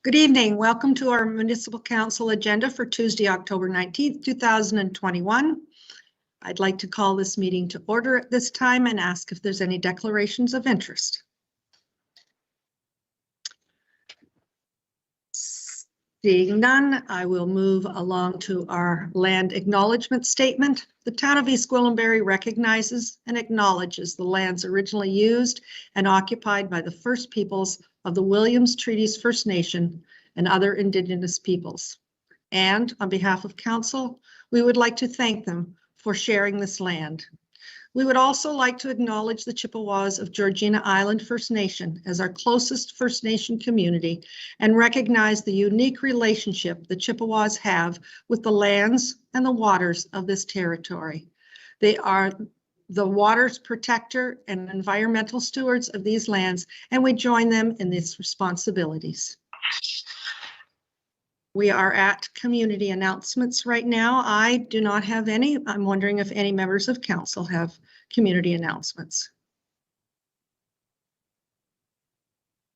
Good evening. Welcome to our Municipal Council agenda for Tuesday, October 19th, 2021. I'd like to call this meeting to order at this time and ask if there's any declarations of interest. Seeing none, I will move along to our land acknowledgement statement. The town of East Gwillimbury recognizes and acknowledges the lands originally used and occupied by the first peoples of the Williams Treaties First Nation and other Indigenous peoples. And on behalf of Council, we would like to thank them for sharing this land. We would also like to acknowledge the Chippewas of Georgina Island First Nation as our closest First Nation community and recognize the unique relationship the Chippewas have with the lands and the waters of this territory. They are the waters protector and environmental stewards of these lands, and we join them in these responsibilities. We are at community announcements right now. I do not have any. I'm wondering if any members of council have community announcements.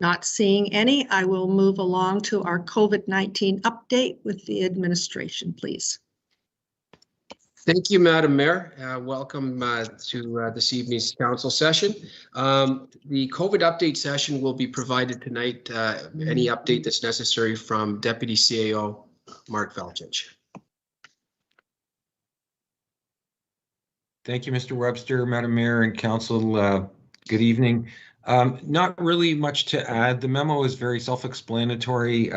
Not seeing any, I will move along to our COVID-19 update with the administration, please. Thank you, Madam Mayor. Welcome to this evening's council session. The COVID update session will be provided tonight. Any update that's necessary from Deputy CAO Mark Velchich. Thank you, Mr. Webster, Madam Mayor and Council. Good evening. Not really much to add. The memo is very self-explanatory.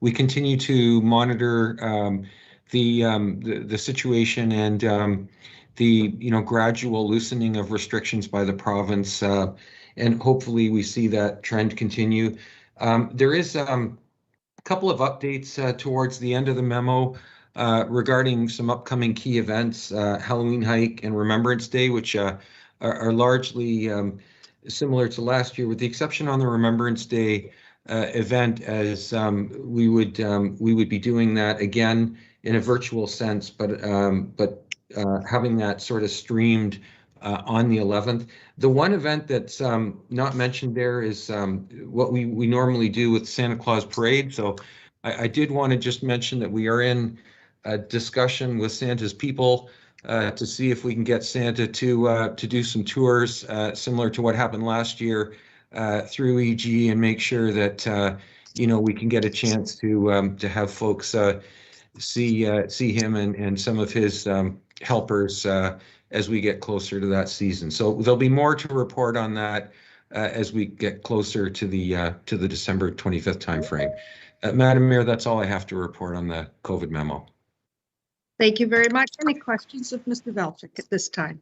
We continue to monitor the situation and the gradual loosening of restrictions by the province, and hopefully we see that trend continue. There is a couple of updates towards the end of the memo regarding some upcoming key events, Halloween Hike and Remembrance Day, which are largely similar to last year, with the exception on the Remembrance Day event, as we would be doing that again in a virtual sense, but having that sort of streamed on the 11th. The one event that's not mentioned there is what we normally do with Santa Claus Parade. So I did want to just mention that we are in a discussion with Santa's people to see if we can get Santa to do some tours similar to what happened last year through EG, and make sure that we can get a chance to have folks see him and some of his helpers as we get closer to that season. So there'll be more to report on that as we get closer to the December 25th timeframe. Madam Mayor, that's all I have to report on the COVID memo. Thank you very much. Any questions of Mr. Velchich at this time?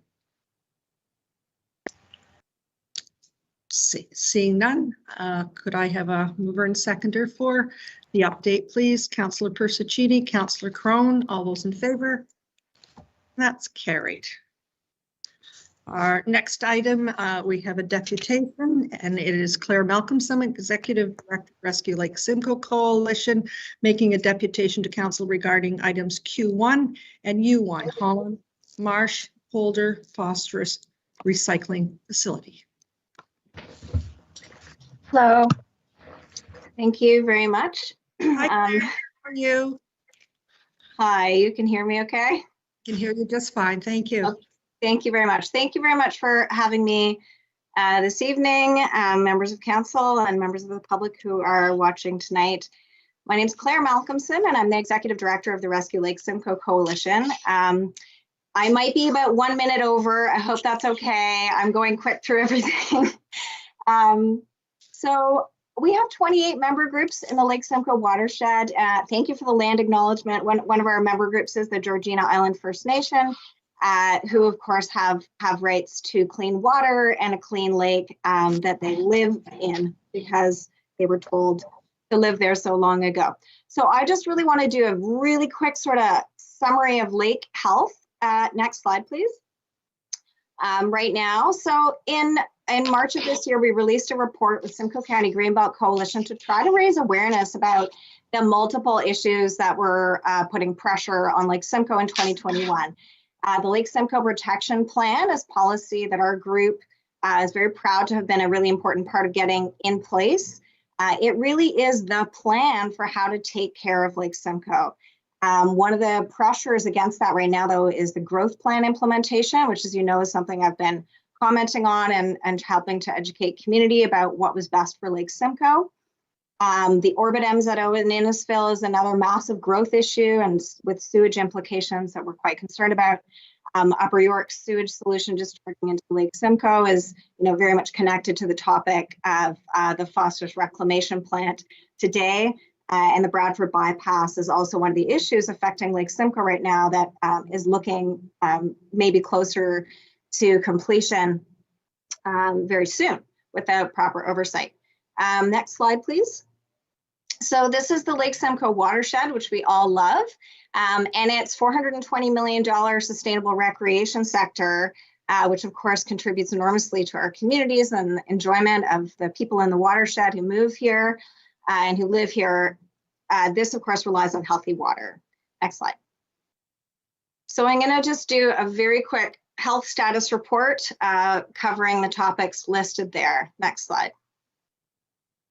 Seeing none, could I have a mover and seconder for the update, please? Councillor Persicini, Councillor Crone, all those in favor? That's carried. Our next item, we have a deputation, and it is Claire Malcolmson, Executive Director, Rescue Lake Simcoe Coalition, making a deputation to council regarding items Q1 and U.1, Holland, Marsh, Polder, Phosphorus Recycling Facility. Hello. Thank you very much. Hi, Claire. How are you? Hi, you can hear me okay? I can hear you just fine. Thank you. Okay. Thank you very much. Thank you very much for having me this evening, members of council and members of the public who are watching tonight. My name is Claire Malcolmson, and I'm the Executive Director of the Rescue Lake Simcoe Coalition. I might be about 1 minute over. I hope that's okay. I'm going quick through everything. So we have 28 member groups in the Lake Simcoe Watershed. Thank you for the land acknowledgement. One of our member groups is the Georgina Island First Nation, who of course have rights to clean water and a clean lake that they live in because they were told to live there so long ago. So I just really want to do a really quick sort of summary of lake health. Next slide, please. Right now, so in March of this year, we released a report with Simcoe County Greenbelt Coalition to try to raise awareness about the multiple issues that were putting pressure on Lake Simcoe in 2021. The Lake Simcoe Protection Plan is policy that our group is very proud to have been a really important part of getting in place. It really is the plan for how to take care of Lake Simcoe. One of the pressures against that right now, though, is the growth plan implementation, which, as you know, is something I've been commenting on and helping to educate community about what was best for Lake Simcoe. The Orbit MZO in Innisfil is another massive growth issue and with sewage implications that we're quite concerned about. Upper York sewage solution discharging into Lake Simcoe is, very much connected to the topic of the phosphorus reclamation plant today. And the Bradford bypass is also one of the issues affecting Lake Simcoe right now that is looking maybe closer to completion very soon without proper oversight. Next slide, please. So this is the Lake Simcoe Watershed, which we all love, and it's $420 million sustainable recreation sector, which of course contributes enormously to our communities and the enjoyment of the people in the watershed who move here and who live here. This of course relies on healthy water. Next slide. So I'm going to just do a very quick health status report covering the topics listed there. Next slide.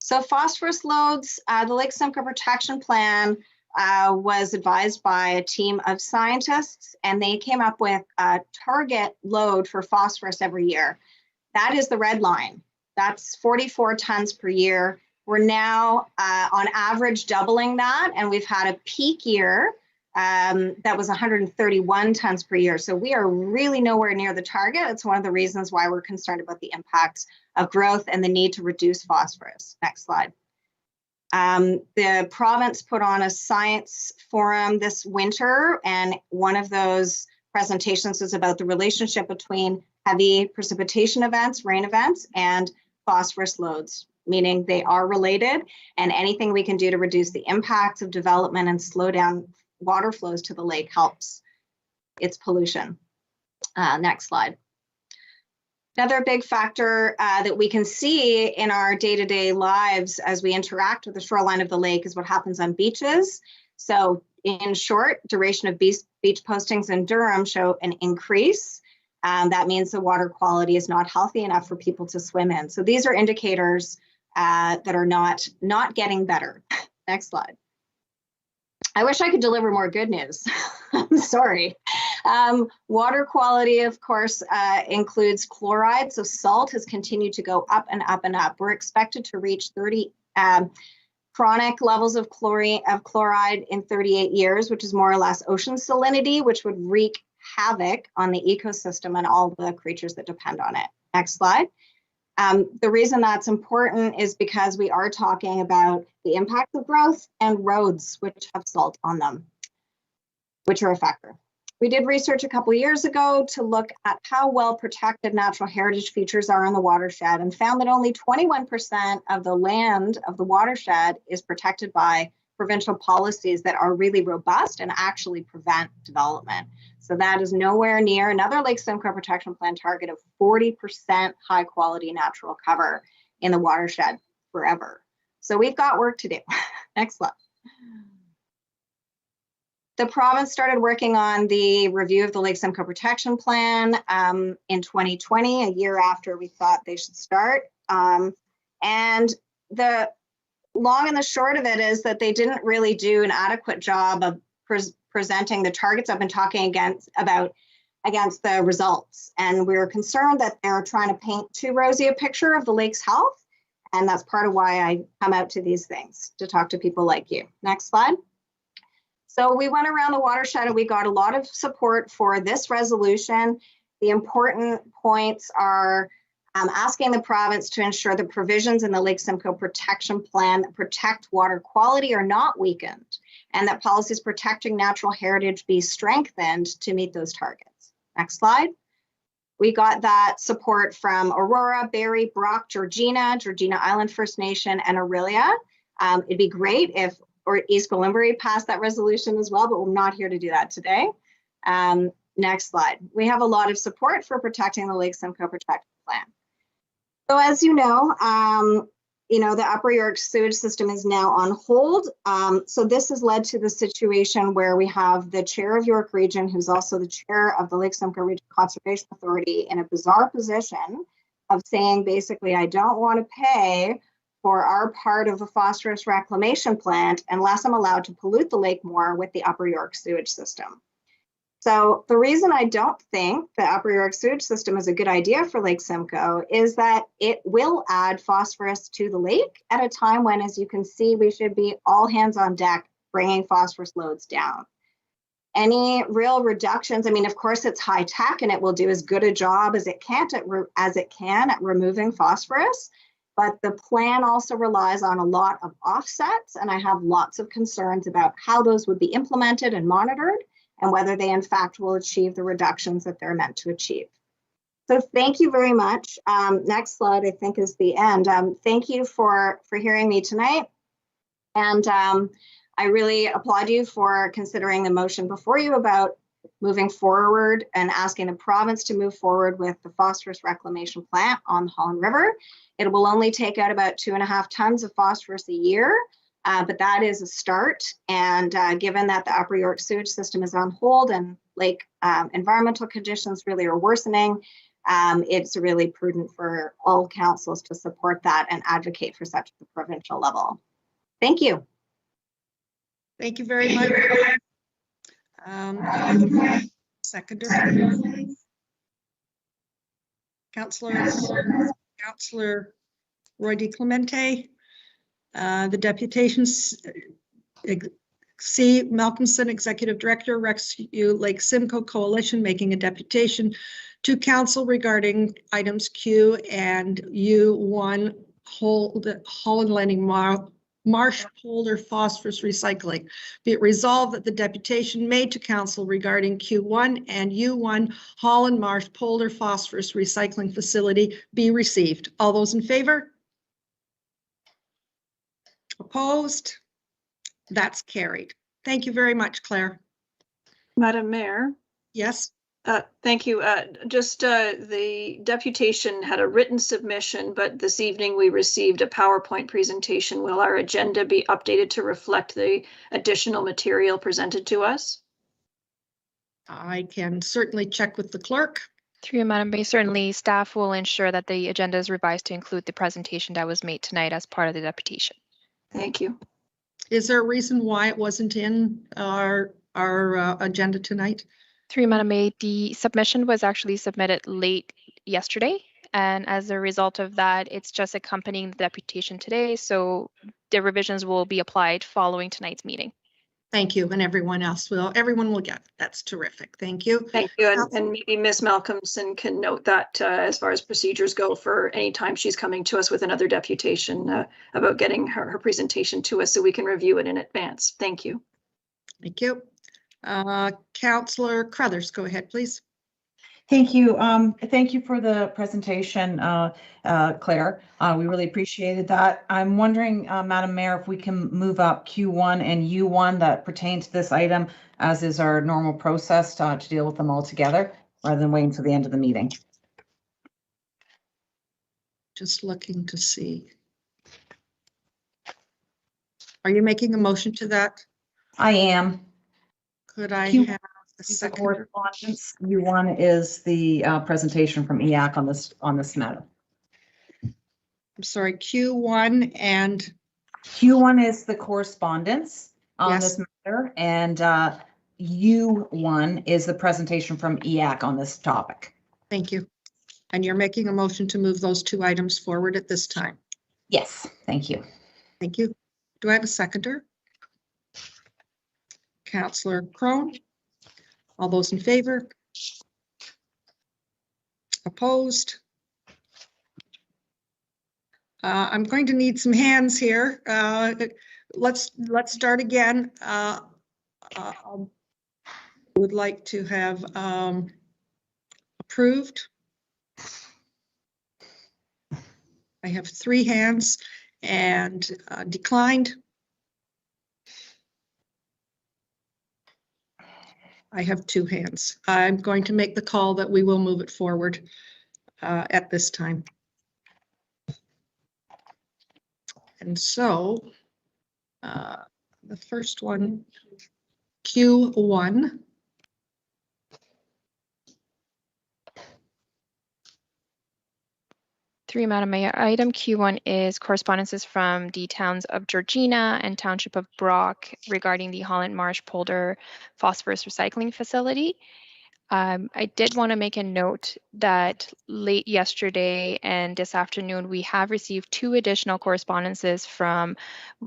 So phosphorus loads, the Lake Simcoe Protection Plan was advised by a team of scientists, and they came up with a target load for phosphorus every year. That is the red line. That's 44 tons per year. We're now on average doubling that, and we've had a peak year that was 131 tons per year. So we are really nowhere near the target. It's one of the reasons why we're concerned about the impacts of growth and the need to reduce phosphorus. Next slide. The province put on a science forum this winter, and one of those presentations was about the relationship between heavy precipitation events, rain events, and phosphorus loads, meaning they are related, and anything we can do to reduce the impacts of development and slow down water flows to the lake helps its pollution. Next slide. Another big factor that we can see in our day-to-day lives as we interact with the shoreline of the lake is what happens on beaches. So in short, duration of beach postings in Durham show an increase. That means the water quality is not healthy enough for people to swim in. So these are indicators that are not getting better. Next slide. I wish I could deliver more good news. I'm sorry. Water quality, of course, includes chloride. So salt has continued to go up and up and up. We're expected to reach 30 chronic levels of chloride in 38 years, which is more or less ocean salinity, which would wreak havoc on the ecosystem and all the creatures that depend on it. Next slide. The reason that's important is because we are talking about the impact of growth and roads which have salt on them, which are a factor. We did research a couple years ago to look at how well protected natural heritage features are in the watershed and found that only 21% of the land of the watershed is protected by provincial policies that are really robust and actually prevent development. So that is nowhere near another Lake Simcoe Protection Plan target of 40% high quality natural cover in the watershed forever. So we've got work to do. Next slide. The province started working on the review of the Lake Simcoe Protection Plan in 2020, a year after we thought they should start. And the long and the short of it is that they didn't really do an adequate job of presenting the targets I've been talking about against the results. And we're concerned that they're trying to paint too rosy a picture of the lake's health. And that's part of why I come out to these things, to talk to people like you. Next slide. So we went around the watershed and we got a lot of support for this resolution. The important points are asking the province to ensure the provisions in the Lake Simcoe Protection Plan that protect water quality are not weakened, and that policies protecting natural heritage be strengthened to meet those targets. Next slide. We got that support from Aurora, Barrie, Brock, Georgina Island First Nation, and Aurelia. It'd be great if East Gwillimbury passed that resolution as well, but we're not here to do that today. Next slide. We have a lot of support for protecting the Lake Simcoe Protection Plan. So as you know, the Upper York sewage system is now on hold. So this has led to the situation where we have the chair of York Region, who's also the chair of the Lake Simcoe Region Conservation Authority, in a bizarre position of saying, basically, I don't want to pay for our part of the phosphorus reclamation plant unless I'm allowed to pollute the lake more with the Upper York sewage system. So the reason I don't think the Upper York sewage system is a good idea for Lake Simcoe is that it will add phosphorus to the lake at a time when, as you can see, we should be all hands on deck bringing phosphorus loads down. Any real reductions, I mean, of course, it's high tech and it will do as good a job as it can at removing phosphorus. But the plan also relies on a lot of offsets, and I have lots of concerns about how those would be implemented and monitored, and whether they in fact will achieve the reductions that they're meant to achieve. So thank you very much. Next slide, I think, is the end. Thank you for hearing me tonight. And I really applaud you for considering the motion before you about moving forward and asking the province to move forward with the phosphorus reclamation plant on the Holland River. It will only take out about 2.5 tons of phosphorus a year. But that is a start, and given that the Upper York sewage system is on hold and lake environmental conditions really are worsening, it's really prudent for all councils to support that and advocate for such at the provincial level. Thank you. Thank you very much. Seconder. Councillor Roy DeClemente. The deputation C. Malcolmson, Executive Director, Rescue Lake Simcoe Coalition, making a deputation to Council regarding items Q and U1, Holland Landing Marsh Polder Phosphorus Recycling. Be it resolved that the deputation made to Council regarding Q1 and U1 Holland Marsh Polder Phosphorus Recycling Facility be received. All those in favor? Opposed? That's carried. Thank you very much, Claire. Madam Mayor. Yes. Thank you. The deputation had a written submission, but this evening we received a PowerPoint presentation. Will our agenda be updated to reflect the additional material presented to us? I can certainly check with the clerk. Through you, Madam Mayor, certainly staff will ensure that the agenda is revised to include the presentation that was made tonight as part of the deputation. Thank you. Is there a reason why it wasn't in our agenda tonight? Through you, Madam Mayor, the submission was actually submitted late yesterday, and as a result of that, it's just accompanying the deputation today, so the revisions will be applied following tonight's meeting. Thank you, and everyone else will. Everyone will get it. That's terrific. Thank you. Thank you, and maybe Ms. Malcolmson can note that as far as procedures go for any time she's coming to us with another deputation about getting her presentation to us so we can review it in advance. Thank you. Thank you. Councillor Crothers, go ahead, please. Thank you. Thank you for the presentation, Claire. We really appreciated that. I'm wondering, Madam Mayor, if we can move up Q1 and U1 that pertain to this item, as is our normal process to deal with them all together, rather than waiting until the end of the meeting. Just looking to see. Are you making a motion to that? I am. Could I Q1 have a second? Correspondence. U1 is the presentation from EAC on this matter. I'm sorry, Q1 and Q1 is the correspondence on yes. this matter, and U1 is the presentation from EAC on this topic. Thank you. And you're making a motion to move those two items forward at this time? Yes, thank you. Thank you. Do I have a seconder? Councillor Crone. All those in favor? Opposed? I'm going to need some hands here. Let's start again. Would like to have approved. I have 3 hands and declined. I have 2 hands. I'm going to make the call that we will move it forward at this time. And so the first one, Q1. Through you, Madam Mayor. Item Q1 is correspondences from the towns of Georgina and Township of Brock regarding the Holland Marsh Polder Phosphorus Recycling Facility. I did want to make a note that late yesterday and this afternoon, we have received 2 additional correspondences from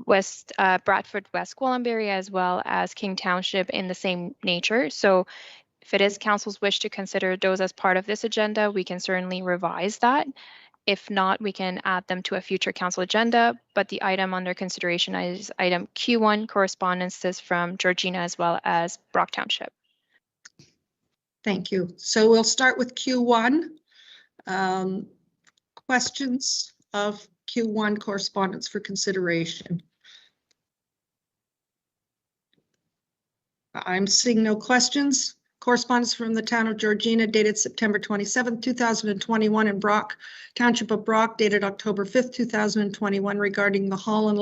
Bradford West Gwillimbury as well as King Township in the same nature. So if it is council's wish to consider those as part of this agenda, we can certainly revise that. If not, we can add them to a future council agenda, but the item under consideration is item Q1, correspondences from Georgina as well as Brock Township. Thank you. So we'll start with Q1. Questions of Q1 correspondence for consideration. I'm seeing no questions. Correspondence from the town of Georgina dated September 27, 2021 and Brock, Township of Brock dated October 5th, 2021 regarding the Holland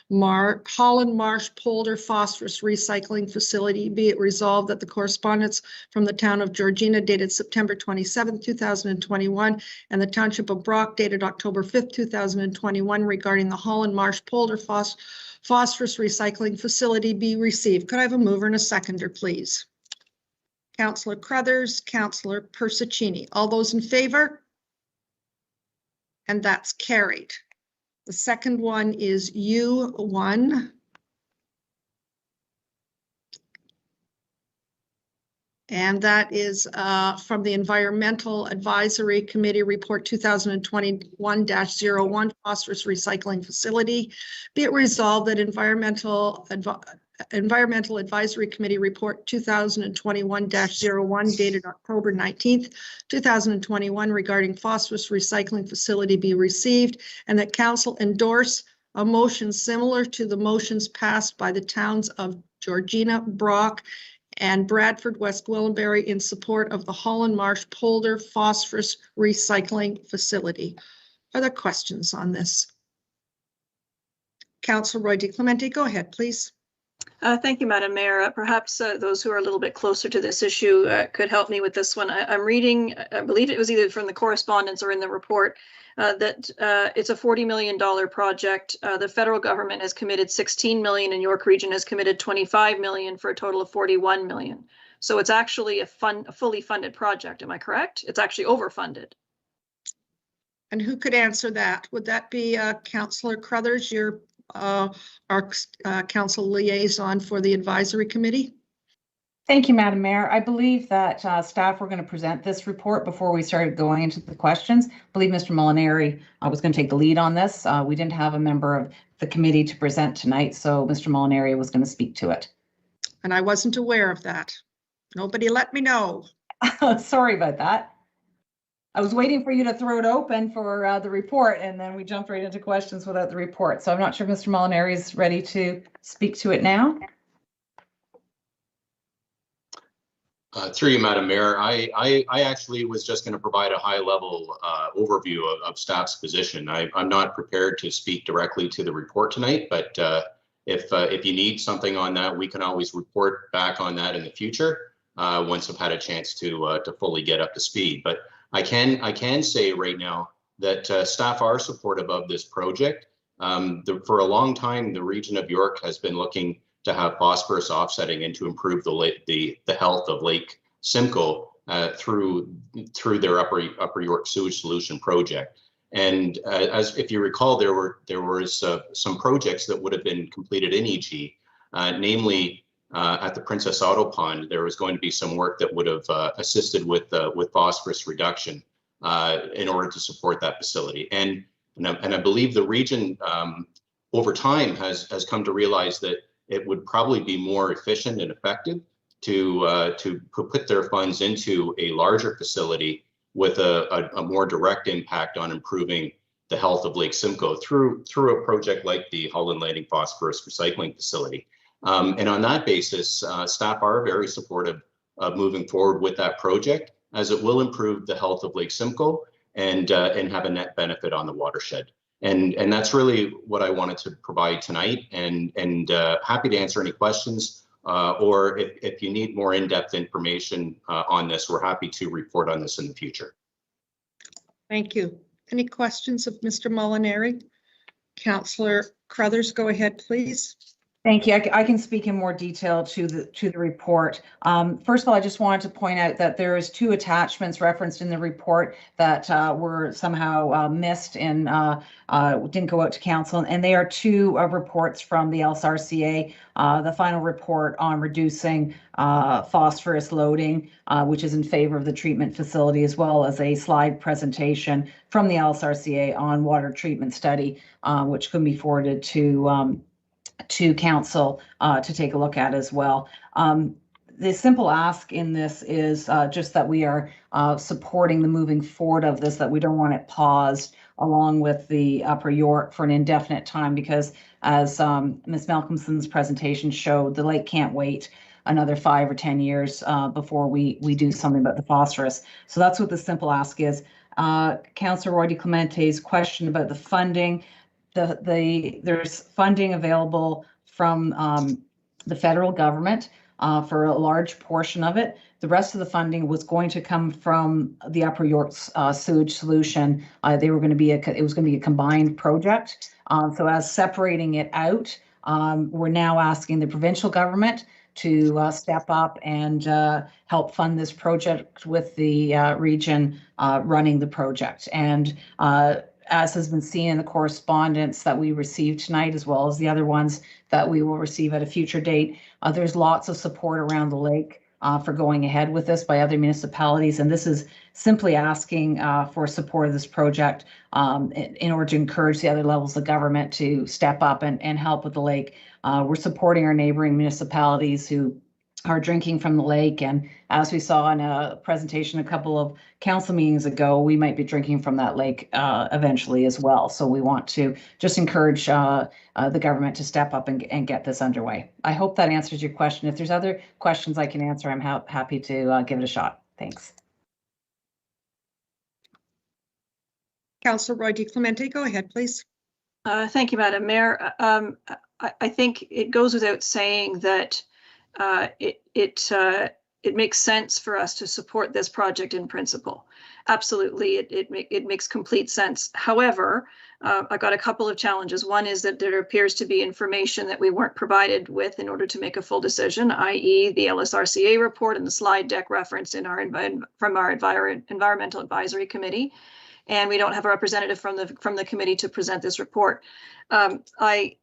Marsh Polder Phosphorus Recycling Facility. Be it resolved that the correspondence from the town of Georgina dated September 27, 2021 and the Township of Brock dated October 5th, 2021 regarding the Holland Marsh Polder Phosphorus Recycling Facility be received. Could I have a mover and a seconder, please? Councillor Crothers, Councillor Persichini. All those in favor? And that's carried. The second one is U1. And that is from the Environmental Advisory Committee Report 2021-01 Phosphorus Recycling Facility. Be it resolved that Environmental Advisory Committee Report 2021-01 dated October 19th, 2021 regarding phosphorus recycling facility be received and that council endorse a motion similar to the motions passed by the towns of Georgina, Brock, and Bradford West Gwillimbury in support of the Holland Marsh Polder Phosphorus Recycling Facility. Are there questions on this? Councillor Roy DeClemente, go ahead, please. Thank you, Madam Mayor. Perhaps those who are a little bit closer to this issue could help me with this one. I'm reading, I believe it was either from the correspondence or in the report, that it's a $40 million project. The federal government has committed 16 million and York Region has committed 25 million for a total of 41 million. So it's actually a fully funded project. Am I correct? It's actually overfunded. And who could answer that? Would that be Councillor Crothers, your our council liaison for the advisory committee? Thank you, Madam Mayor. I believe that staff were going to present this report before we started going into the questions. I believe Mr. Molinari was going to take the lead on this. We didn't have a member of the committee to present tonight, so Mr. Molinari was going to speak to it. And I wasn't aware of that. Nobody let me know. Sorry about that. I was waiting for you to throw it open for the report, and then we jumped right into questions without the report. So I'm not sure if Mr. Molinari is ready to speak to it now. Through you, Madam Mayor, I actually was just going to provide a high-level overview of staff's position. I'm not prepared to speak directly to the report tonight, but if you need something on that, we can always report back on that in the future once I've had a chance to fully get up to speed. But I can say right now that staff are supportive of this project. For a long time, the region of York has been looking to have phosphorus offsetting and to improve the health of Lake Simcoe through their Upper York Sewage Solution project. And as if you recall, there was some projects that would have been completed in EG, namely at the Princess Auto Pond. There was going to be some work that would have assisted with phosphorus reduction in order to support that facility. And I believe the region over time has come to realize that it would probably be more efficient and effective to put their funds into a larger facility with a more direct impact on improving the health of Lake Simcoe through a project like the Holland Landing Phosphorus Recycling Facility. And on that basis, staff are very supportive of moving forward with that project, as it will improve the health of Lake Simcoe and have a net benefit on the watershed. And that's really what I wanted to provide tonight, and happy to answer any questions, or if you need more in-depth information on this, we're happy to report on this in the future. Thank you. Any questions of Mr. Molinari? Councillor Crothers, go ahead, please. Thank you. I can speak in more detail to the report. First of all, I just wanted to point out that there is 2 attachments referenced in the report that were somehow missed and didn't go out to council, and they are 2 reports from the LSRCA. The final report on reducing phosphorus loading, which is in favor of the treatment facility, as well as a slide presentation from the LSRCA on water treatment study, which can be forwarded to council to take a look at as well. The simple ask in this is just that we are supporting the moving forward of this, that we don't want it paused along with the Upper York for an indefinite time, because as Ms. Malcolmson's presentation showed, the lake can't wait another 5 or 10 years before we do something about the phosphorus. So that's what the simple ask is. Councillor Roy DiClemente's question about the funding. There's funding available from the federal government for a large portion of it. The rest of the funding was going to come from the Upper York sewage solution. It was going to be a combined project. So as separating it out, we're now asking the provincial government to step up and help fund this project with the region running the project. And as has been seen in the correspondence that we received tonight, as well as the other ones that we will receive at a future date, there's lots of support around the lake for going ahead with this by other municipalities. And this is simply asking for support of this project in order to encourage the other levels of government to step up and help with the lake. We're supporting our neighboring municipalities who are drinking from the lake, and as we saw in a presentation a couple of council meetings ago, we might be drinking from that lake eventually as well. So we want to just encourage the government to step up and get this underway. I hope that answers your question. If there's other questions I can answer, I'm happy to give it a shot. Thanks. Councillor Roy DiClemente, go ahead, please. Thank you, Madam Mayor. I think it goes without saying that it makes sense for us to support this project in principle. Absolutely, it makes complete sense. However, I got a couple of challenges. One is that there appears to be information that we weren't provided with in order to make a full decision, i.e. the LSRCA report and the slide deck referenced in from our Environmental Advisory Committee. And we don't have a representative from the committee to present this report. I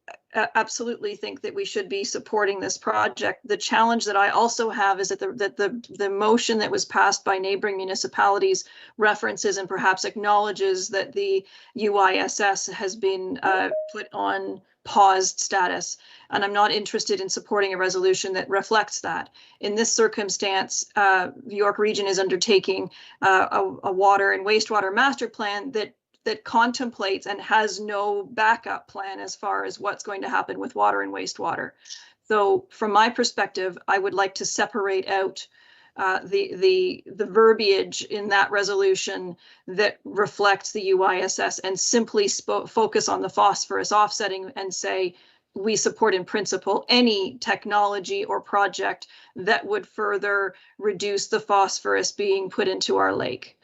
absolutely think that we should be supporting this project. The challenge that I also have is that the motion that was passed by neighboring municipalities references and perhaps acknowledges that the UISS has been put on paused status, and I'm not interested in supporting a resolution that reflects that. In this circumstance, the York Region is undertaking a water and wastewater master plan that contemplates and has no backup plan as far as what's going to happen with water and wastewater. So from my perspective, I would like to separate out the verbiage in that resolution that reflects the UISS and simply focus on the phosphorus offsetting and say we support in principle any technology or project that would further reduce the phosphorus being put into our lake.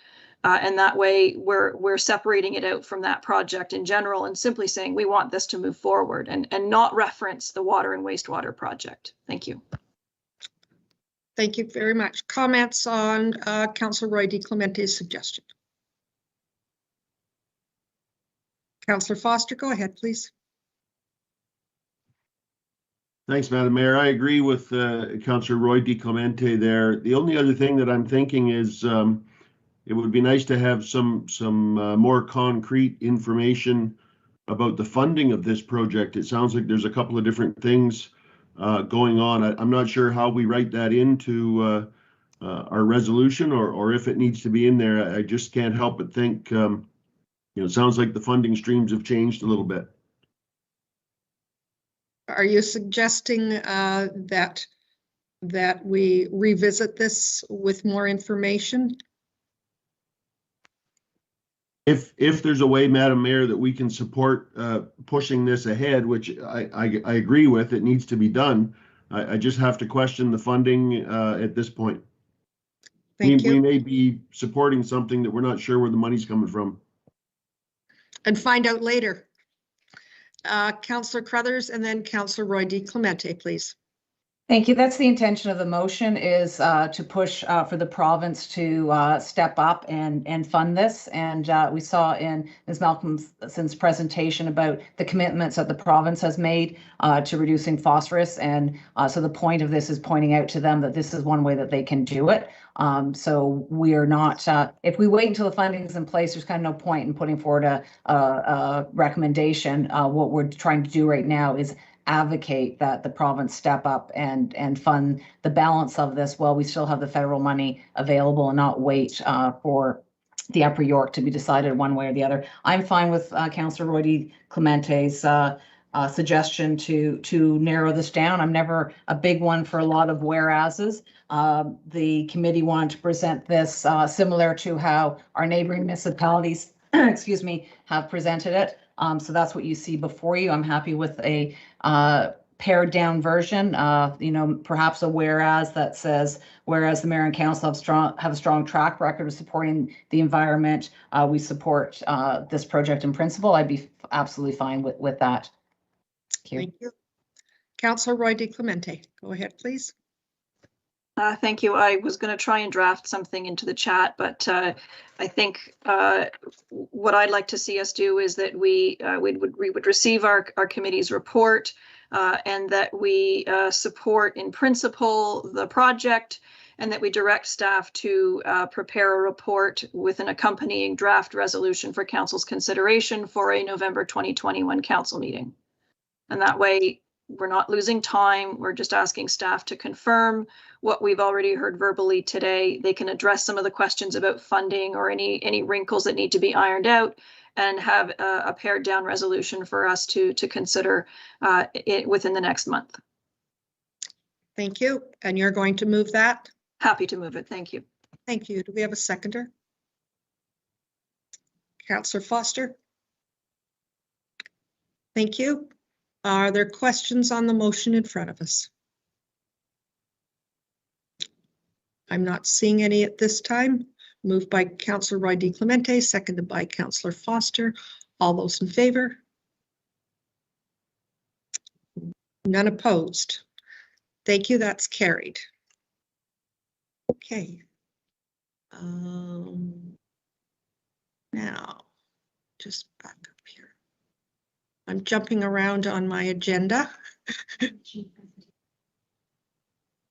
And that way we're separating it out from that project in general and simply saying we want this to move forward and not reference the water and wastewater project. Thank you. Thank you very much. Comments on Councillor Roy DiClemente's suggestion? Councillor Foster, go ahead, please. Thanks, Madam Mayor. I agree with Councillor Roy DiClemente there. The only other thing that I'm thinking is it would be nice to have some more concrete information about the funding of this project. It sounds like there's a couple of different things going on. I'm not sure how we write that into our resolution or if it needs to be in there. I just can't help but think, it sounds like the funding streams have changed a little bit. Are you suggesting that we revisit this with more information? If there's a way, Madam Mayor, that we can support pushing this ahead, which I agree with, it needs to be done. I just have to question the funding at this point. Thank you. We may be supporting something that we're not sure where the money's coming from. and find out later. Councillor Crothers and then Councillor Roy DiClemente, please. Thank you. That's the intention of the motion, is to push for the province to step up and fund this. And we saw in Ms. Malcolmson's presentation about the commitments that the province has made to reducing phosphorus. And so the point of this is pointing out to them that this is one way that they can do it. So we are not, if we wait until the funding is in place, there's kind of no point in putting forward a recommendation. What we're trying to do right now is advocate that the province step up and fund the balance of this while we still have the federal money available, and not wait for the Upper York to be decided one way or the other. I'm fine with Councillor Roy DiClemente's suggestion to narrow this down. I'm never a big one for a lot of whereases. The committee wanted to present this similar to how our neighboring municipalities, excuse me, have presented it. So that's what you see before you. I'm happy with a pared down version, perhaps a whereas that says, whereas the mayor and council have a strong track record of supporting the environment, we support this project in principle. I'd be absolutely fine with that. Thank you. Councillor Roy DiClemente, go ahead, please. Thank you. I was going to try and draft something into the chat, but I think what I'd like to see us do is that we would receive our committee's report and that we support in principle the project, and that we direct staff to prepare a report with an accompanying draft resolution for council's consideration for a November 2021 council meeting. And that way we're not losing time. We're just asking staff to confirm what we've already heard verbally today. They can address some of the questions about funding or any wrinkles that need to be ironed out, and have a pared down resolution for us to consider within the next month. Thank you. And you're going to move that? Happy to move it. Thank you. Thank you. Do we have a seconder? Councillor Foster. Thank you. Are there questions on the motion in front of us? I'm not seeing any at this time. Moved by Councillor Roy DiClemente, seconded by Councillor Foster. All those in favor? None opposed. Thank you. That's carried. Okay. Now, just back up here. I'm jumping around on my agenda.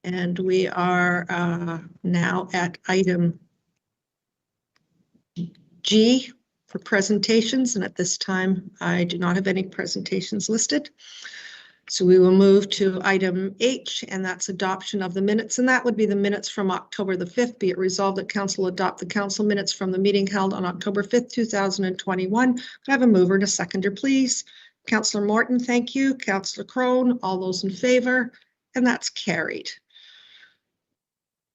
And we are now at item G for presentations. And at this time, I do not have any presentations listed. So we will move to item H, and that's adoption of the minutes. And that would be the minutes from October the 5th. Be it resolved that council adopt the council minutes from the meeting held on October 5th, 2021. Could I have a mover and a seconder, please? Councillor Morton, thank you. Councillor Crone, all those in favor, and that's carried.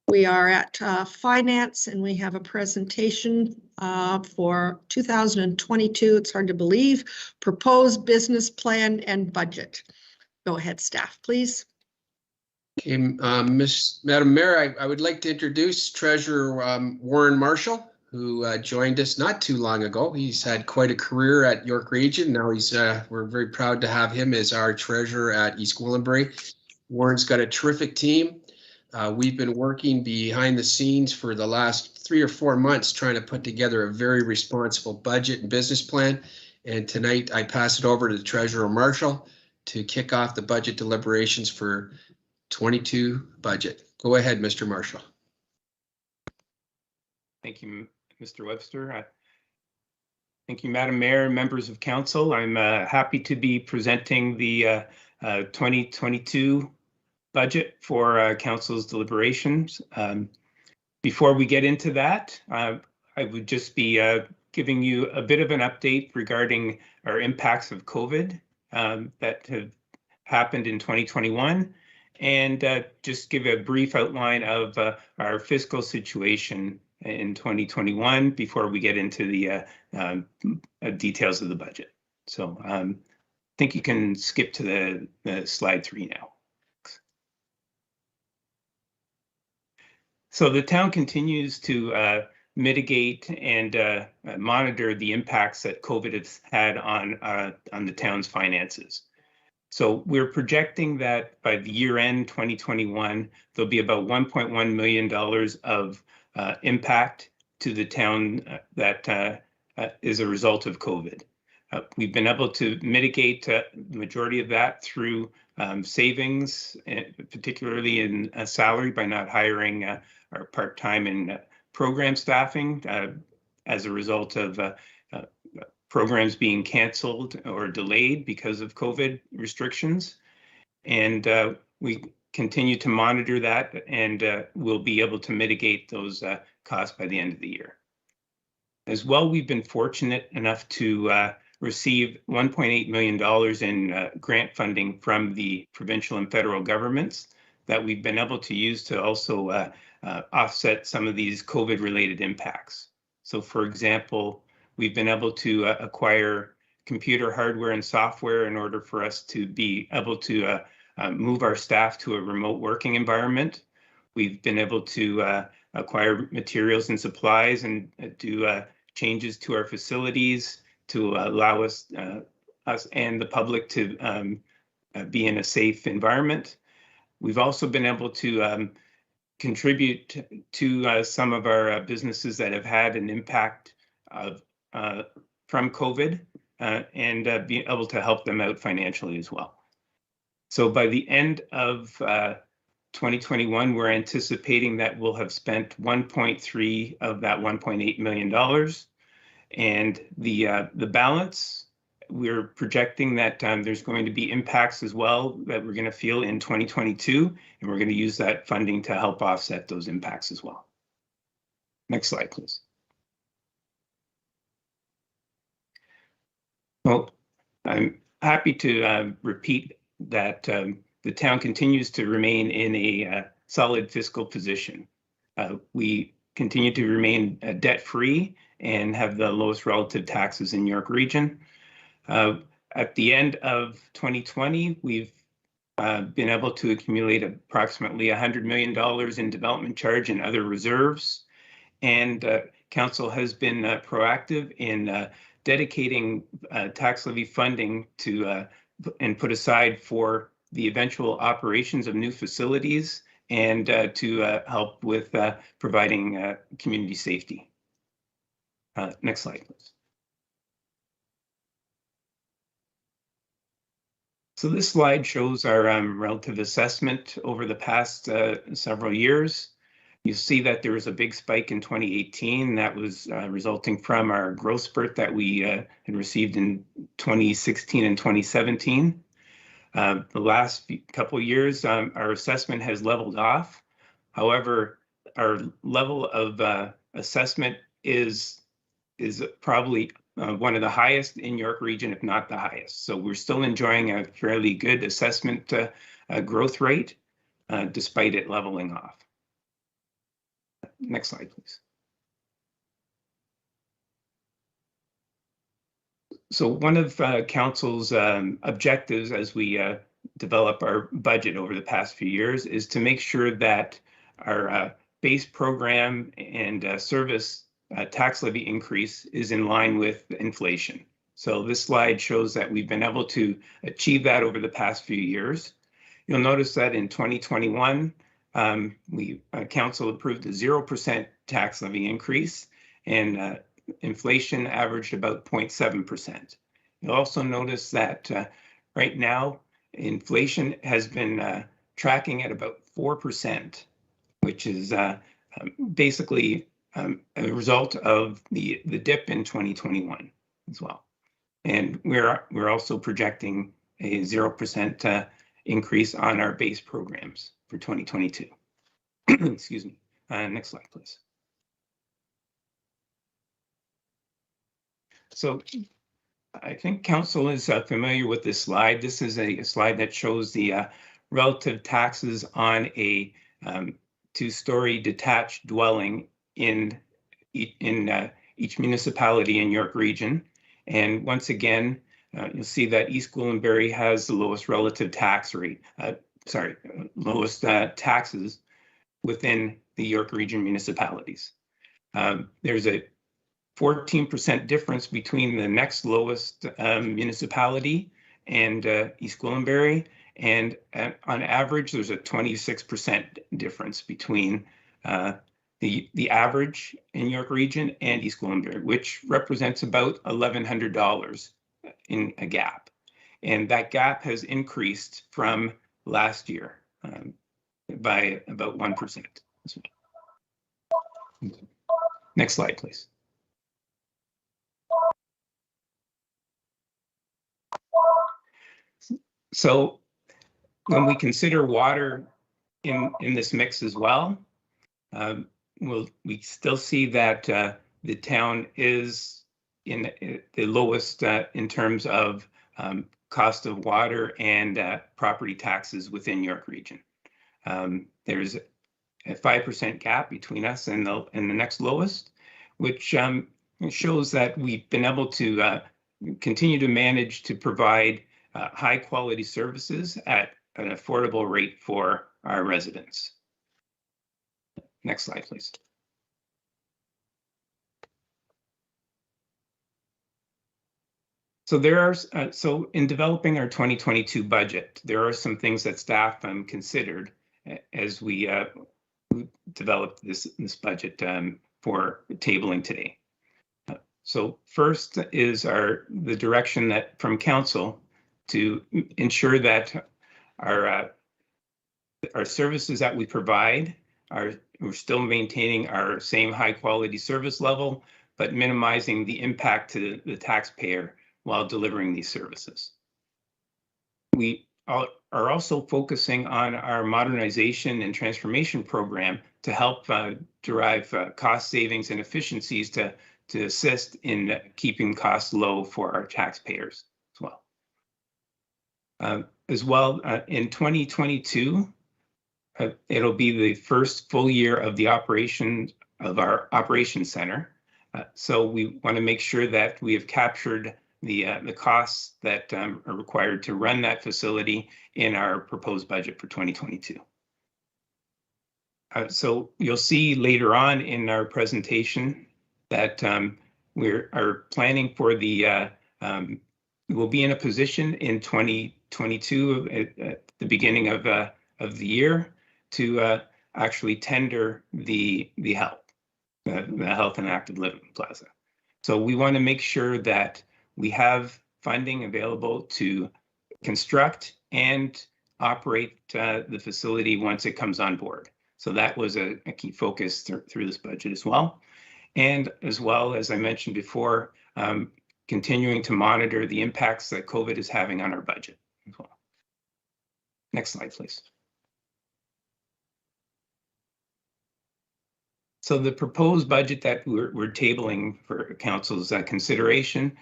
We are at finance, and we have a presentation for 2022. It's hard to believe. Proposed business plan and budget. Go ahead, staff, please. Okay, Madam Mayor, I would like to introduce Treasurer Warren Marshall, who joined us not too long ago. He's had quite a career at York Region. Now we're very proud to have him as our treasurer at East Gwillimbury. Warren's got a terrific team. We've been working behind the scenes for the last 3 or 4 months trying to put together a very responsible budget and business plan. And tonight I pass it over to Treasurer Marshall to kick off the budget deliberations for 22 budget. Go ahead, Mr. Marshall. Thank you, Mr. Webster. Thank you, Madam Mayor, members of council. I'm happy to be presenting the 2022 budget for council's deliberations. Before we get into that, I would just be giving you a bit of an update regarding our impacts of COVID that have happened in 2021, and just give a brief outline of our fiscal situation in 2021 before we get into the details of the budget. So I think you can skip to the slide 3 now. So the town continues to mitigate and monitor the impacts that COVID has had on the town's finances. So we're projecting that by the year end 2021, there'll be about $1.1 million of impact to the town that is a result of COVID. We've been able to mitigate the majority of that through savings, particularly in salary, by not hiring our part-time and program staffing as a result of programs being canceled or delayed because of COVID restrictions. And we continue to monitor that, and we'll be able to mitigate those costs by the end of the year. As well, we've been fortunate enough to receive $1.8 million in grant funding from the provincial and federal governments that we've been able to use to also offset some of these COVID-related impacts. So, for example, we've been able to acquire computer hardware and software in order for us to be able to move our staff to a remote working environment. We've been able to acquire materials and supplies and do changes to our facilities to allow us and the public to be in a safe environment. We've also been able to contribute to some of our businesses that have had an impact from COVID and be able to help them out financially as well. So by the end of 2021, we're anticipating that we'll have spent 1.3 of that $1.8 million. And the balance, we're projecting that there's going to be impacts as well that we're going to feel in 2022, and we're going to use that funding to help offset those impacts as well. Next slide, please. Well, I'm happy to repeat that the town continues to remain in a solid fiscal position. We continue to remain debt-free and have the lowest relative taxes in York Region. At the end of 2020, we've been able to accumulate approximately $100 million in development charge and other reserves. And Council has been proactive in dedicating tax levy funding to and put aside for the eventual operations of new facilities and to help with providing community safety. Next slide, please. So this slide shows our relative assessment over the past several years. You see that there was a big spike in 2018 that was resulting from our growth spurt that we had received in 2016 and 2017. The last couple of years, our assessment has leveled off. However, our level of assessment is probably one of the highest in York Region, if not the highest. So we're still enjoying a fairly good assessment growth rate, despite it leveling off. Next slide, please. So one of Council's objectives as we develop our budget over the past few years is to make sure that our base program and service tax levy increase is in line with inflation. So this slide shows that we've been able to achieve that over the past few years. You'll notice that in 2021, Council approved a 0% tax levy increase, and inflation averaged about 0.7%. You'll also notice that right now, inflation has been tracking at about 4%, which is basically a result of the dip in 2021 as well. And we're also projecting a 0% increase on our base programs for 2022. Excuse me. Next slide, please. So I think Council is familiar with this slide. This is a slide that shows the relative taxes on a two-story detached dwelling in each municipality in York Region. And once again, you'll see that East Gwillimbury has the lowest relative tax rate, lowest taxes within the York Region municipalities. There's a 14% difference between the next lowest municipality and East Gwillimbury, and on average, there's a 26% difference between the average in York Region and East Gwillimbury, which represents about $1,100 in a gap. And that gap has increased from last year by about 1%. Next slide, please. So when we consider water in this mix as well, we still see that the town is in the lowest in terms of cost of water and property taxes within York Region. There's a 5% gap between us and the next lowest, which shows that we've been able to continue to manage to provide high quality services at an affordable rate for our residents. Next slide, please. So there are so in developing our 2022 budget, there are some things that staff considered as we developed this budget for tabling today. So first is the direction that from council to ensure that our services that we provide we're still maintaining our same high quality service level, but minimizing the impact to the taxpayer while delivering these services. We are also focusing on our modernization and transformation program to help derive cost savings and efficiencies to assist in keeping costs low for our taxpayers as well. In 2022, it'll be the first full year of the operation of our operations center. So we want to make sure that we have captured the costs that are required to run that facility in our proposed budget for 2022. So you'll see later on in our presentation that we are planning for we'll be in a position in 2022 at the beginning of the year to actually tender the health and active living plaza. So we want to make sure that we have funding available to construct and operate the facility once it comes on board. So that was a key focus through this budget as well. And as well, as I mentioned before, continuing to monitor the impacts that COVID is having on our budget as well. Next slide, please. So the proposed budget that we're tabling for council's consideration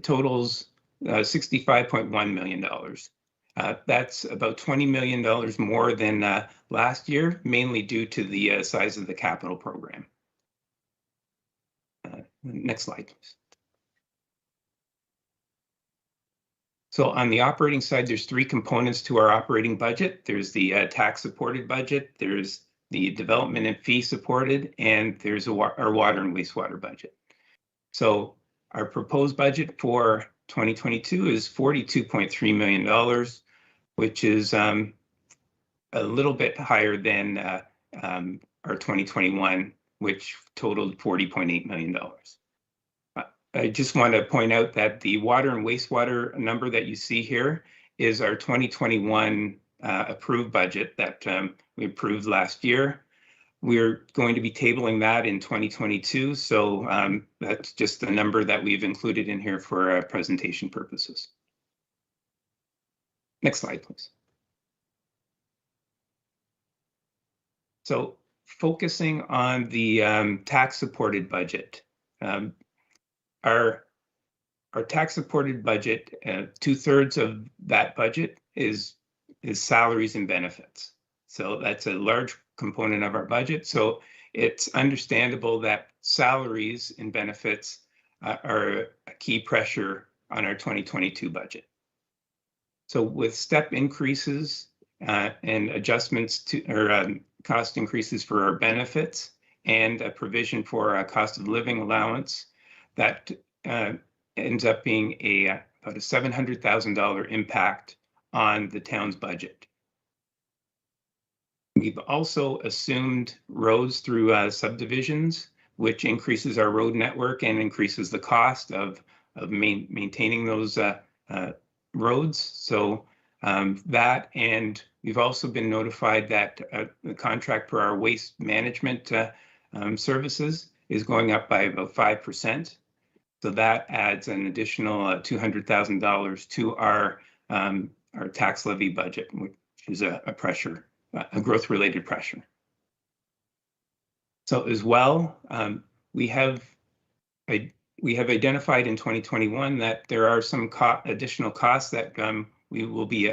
totals $65.1 million. That's about $20 million more than last year, mainly due to the size of the capital program. Next slide, please. So on the operating side, there's three components to our operating budget. There's the tax supported budget, there's the development and fee supported, and there's our water and wastewater budget. So our proposed budget for 2022 is $42.3 million, which is a little bit higher than our 2021, which totaled $40.8 million. I just want to point out that the water and wastewater number that you see here is our 2021 approved budget that we approved last year. We're going to be tabling that in 2022, so that's just the number that we've included in here for presentation purposes. Next slide, please. So focusing on the tax-supported budget. Our tax-supported budget, 2/3 of that budget is salaries and benefits. So that's a large component of our budget. So it's understandable that salaries and benefits are a key pressure on our 2022 budget. So with step increases and adjustments to or cost increases for our benefits and a provision for a cost of living allowance that ends up being about a $700,000 impact on the town's budget. We've also assumed roads through subdivisions, which increases our road network and increases the cost of maintaining those roads. So that, and we've also been notified that the contract for our waste management services is going up by about 5%. So that adds an additional $200,000 to our tax levy budget, which is a pressure, a growth-related pressure. So as well, we have identified in 2021 that there are some additional costs that we will be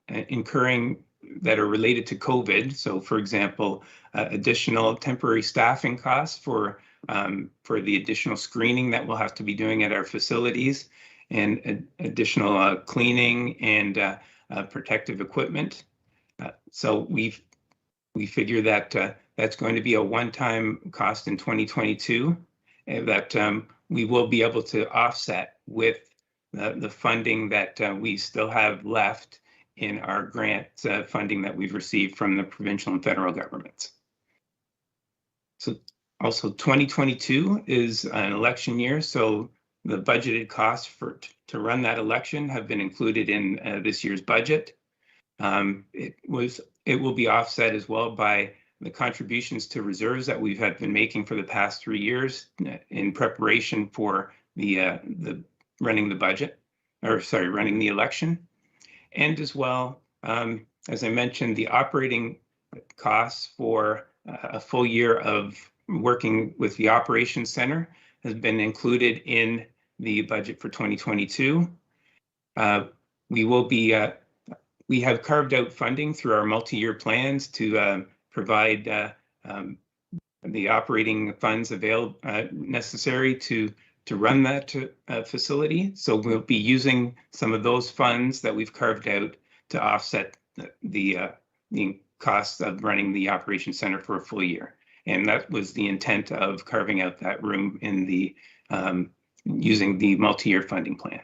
incurring that are related to COVID. So, for example, additional temporary staffing costs for the additional screening that we'll have to be doing at our facilities, and additional cleaning and protective equipment. So we figure that that's going to be a one-time cost in 2022, and that we will be able to offset with the funding that we still have left in our grant funding that we've received from the provincial and federal governments. So also 2022 is an election year, so the budgeted costs to run that election have been included in this year's budget. It will be offset as well by the contributions to reserves that we've been making for the past 3 years in preparation for the running the budget, or sorry, running the election. And as well, as I mentioned, the operating costs for a full year of working with the operations center has been included in the budget for 2022. We have carved out funding through our multi-year plans to provide the operating funds available necessary to run that facility. So we'll be using some of those funds that we've carved out to offset the costs of running the operations center for a full year. And that was the intent of carving out that room in the using the multi-year funding plan.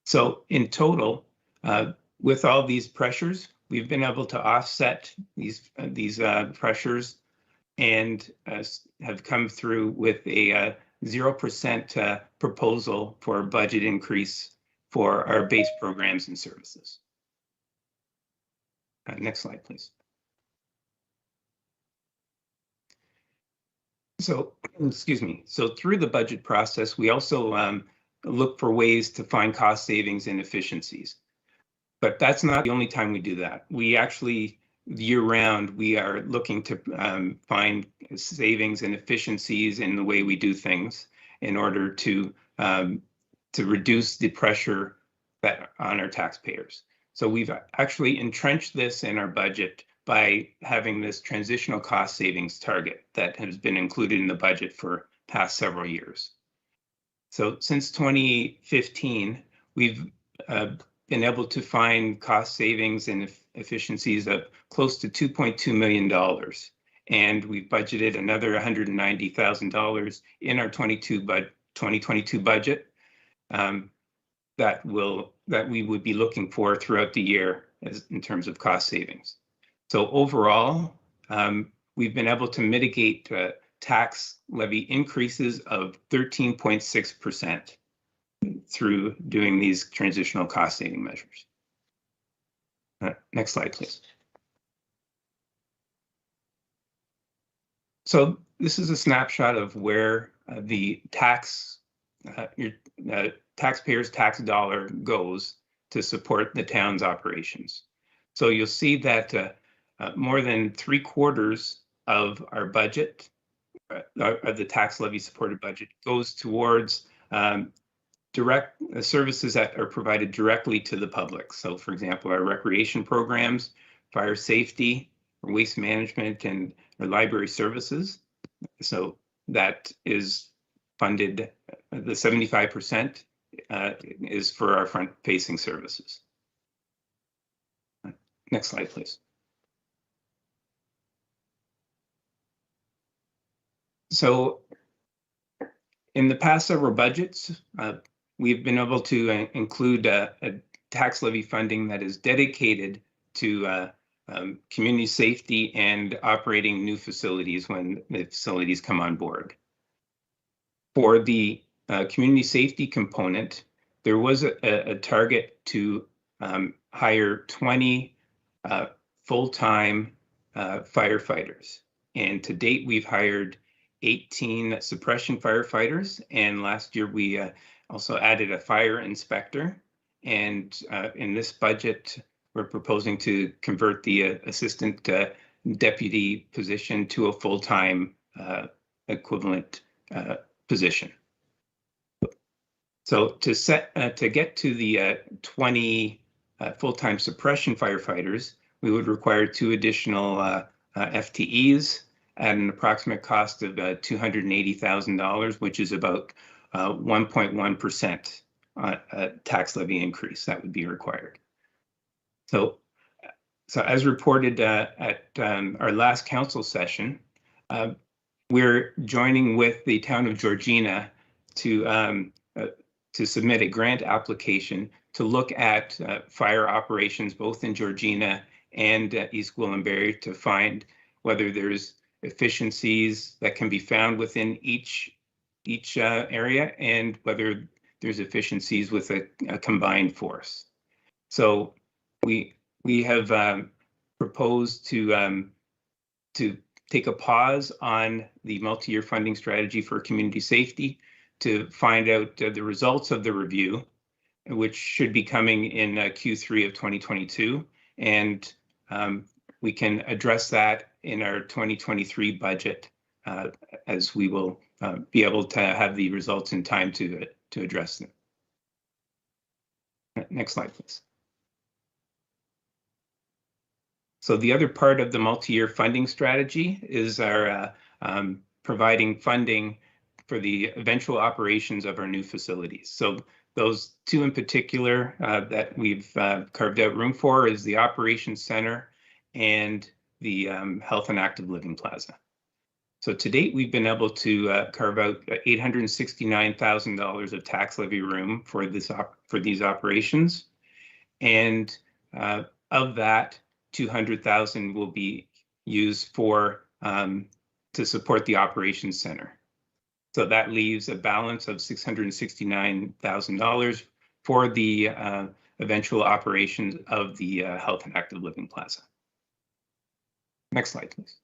So in total, with all these pressures, we've been able to offset these pressures and have come through with a 0% proposal for a budget increase for our base programs and services. Next slide, please. So, excuse me. So through the budget process, we also look for ways to find cost savings and efficiencies. But that's not the only time we do that. We actually, year-round, we are looking to find savings and efficiencies in the way we do things in order to reduce the pressure on our taxpayers. So we've actually entrenched this in our budget by having this transitional cost savings target that has been included in the budget for past several years. So since 2015, we've been able to find cost savings and efficiencies of close to $2.2 million. And we've budgeted another $190,000 in our 2022 budget that we would be looking for throughout the year in terms of cost savings. So overall, we've been able to mitigate tax levy increases of 13.6% through doing these transitional cost saving measures. Next slide, please. So this is a snapshot of where the taxpayer's tax dollar goes to support the town's operations. So you'll see that more than 3/4 of our budget, of the tax levy supported budget, goes towards direct services that are provided directly to the public. So for example, our recreation programs, fire safety, waste management, and our library services. So that is funded, the 75% is for our front-facing services. Next slide, please. So in the past several budgets, we've been able to include a tax levy funding that is dedicated to community safety and operating new facilities when the facilities come on board. For the community safety component, there was a target to hire 20 full-time firefighters. And to date, we've hired 18 suppression firefighters. And last year, we also added a fire inspector. And in this budget, we're proposing to convert the assistant deputy position to a full-time equivalent position. So to get to the 20 full-time suppression firefighters, we would require 2 additional FTEs at an approximate cost of $280,000, which is about 1.1% tax levy increase that would be required. So as reported at our last council session, we're joining with the town of Georgina to submit a grant application to look at fire operations both in Georgina and East Gwillimbury to find whether there's efficiencies that can be found within each area and whether there's efficiencies with a combined force. So we have proposed to take a pause on the multi-year funding strategy for community safety to find out the results of the review, which should be coming in Q3 of 2022. And we can address that in our 2023 budget as we will be able to have the results in time to address them. Next slide, please. So the other part of the multi-year funding strategy is our providing funding for the eventual operations of our new facilities. So those 2 in particular that we've carved out room for is the Operations Center and the Health and Active Living Plaza. So to date, we've been able to carve out $869,000 of tax levy room for these operations, and of that, $200,000 will be used for to support the Operations Center. So that leaves a balance of $669,000 for the eventual operations of the Health and Active Living Plaza. Next slide, please.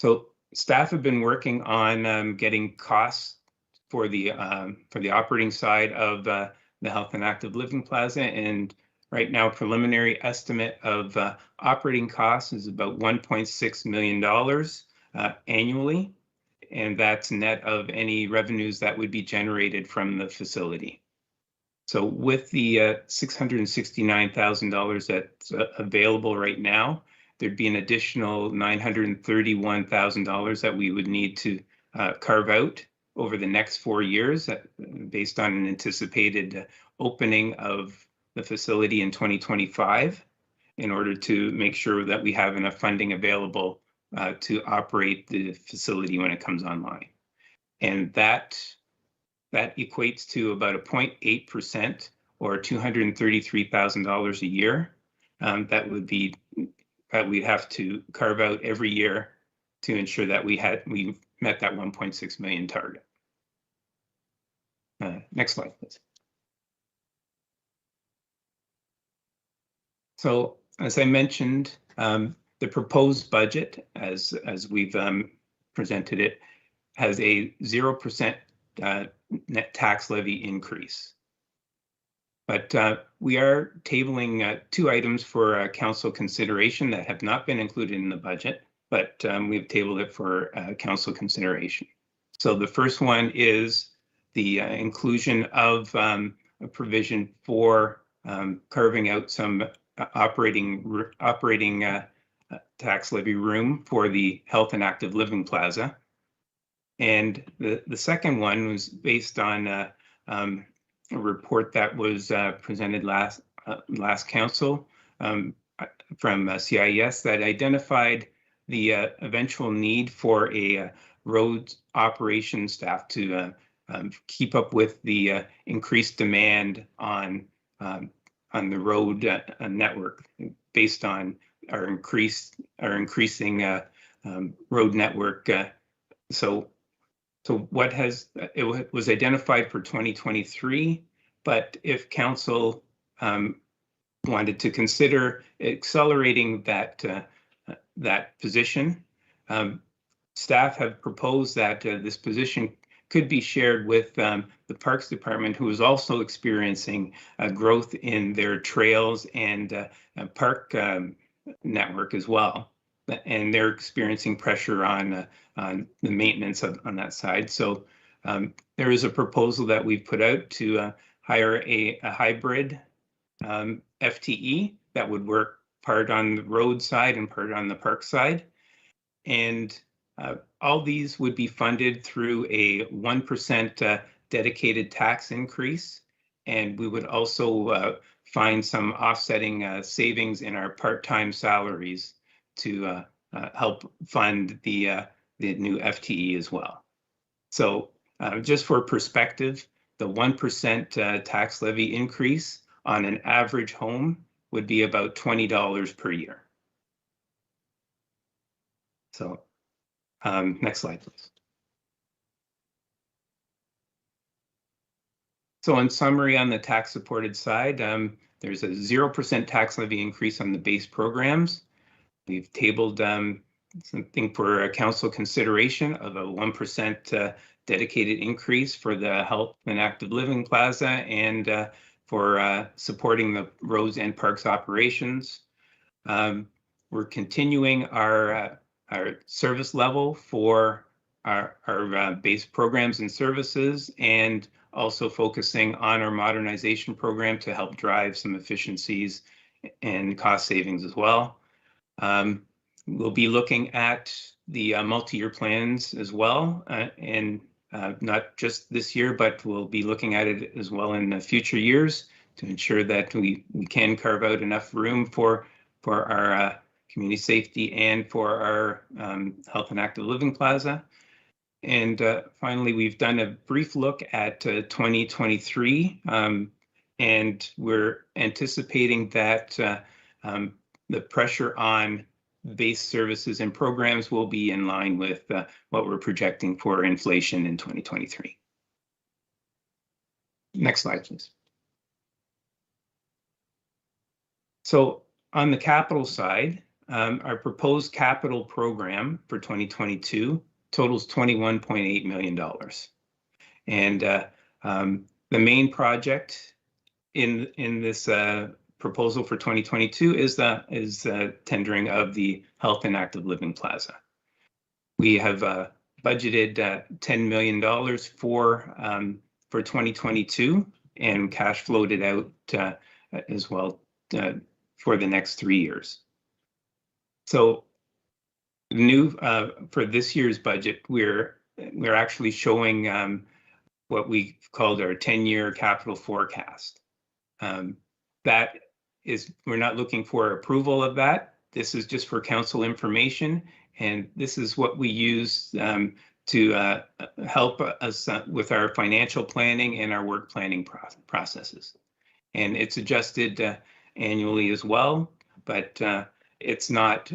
So staff have been working on getting costs for the operating side of the Health and Active Living Plaza, and right now preliminary estimate of operating costs is about $1.6 million annually, and that's net of any revenues that would be generated from the facility. So with the $669,000 that's available right now, there'd be an additional $931,000 that we would need to carve out over the next 4 years based on an anticipated opening of the facility in 2025 in order to make sure that we have enough funding available to operate the facility when it comes online. And that equates to about a 0.8% or $233,000 a year that we'd have to carve out every year to ensure that we met that 1.6 million target. Next slide, please. So as I mentioned, the proposed budget, as we've presented it, has a 0% net tax levy increase. But we are tabling 2 items for council consideration that have not been included in the budget, but we've tabled it for council consideration. So the first one is the inclusion of a provision for carving out some operating tax levy room for the Health and Active Living Plaza. And the second one was based on a report that was presented last council CIS that identified the eventual need for a road operation staff to keep up with the increased demand on the road network based on our increasing road network. So what it was identified for 2023, but if council wanted to consider accelerating that position, staff have proposed that this position could be shared with the Parks Department, who is also experiencing growth in their trails and park network as well. And they're experiencing pressure on the maintenance on that side. So there is a proposal that we've put out to hire a hybrid FTE that would work part on the road side and part on the park side. And all these would be funded through a 1% dedicated tax increase. And we would also find some offsetting savings in our part-time salaries to help fund the new FTE as well. So just for perspective, the 1% tax levy increase on an average home would be about $20 per year. So next slide, please. So in summary, on the tax supported side, there's a 0% tax levy increase on the base programs. We've tabled something for council consideration of a 1% dedicated increase for the Health and Active Living Plaza and for supporting the roads and parks operations. We're continuing our service level for our base programs and services, and also focusing on our modernization program to help drive some efficiencies and cost savings as well. We'll be looking at the multi-year plans as well, and not just this year, but we'll be looking at it as well in the future years to ensure that we can carve out enough room for our community safety and for our Health and Active Living Plaza. And finally, we've done a brief look at 2023, and we're anticipating that the pressure on base services and programs will be in line with what we're projecting for inflation in 2023. Next slide, please. So on the capital side, our proposed capital program for 2022 totals $21.8 million. And the main project in this proposal for 2022 is the tendering of the Health and Active Living Plaza. We have budgeted $10 million for 2022 and cash flowed it out as well for the next 3 years. So new for this year's budget, we're actually showing what we called our 10-year capital forecast. That is, we're not looking for approval of that. This is just for council information, and this is what we use to help us with our financial planning and our work planning processes. And it's adjusted annually as well, but it's not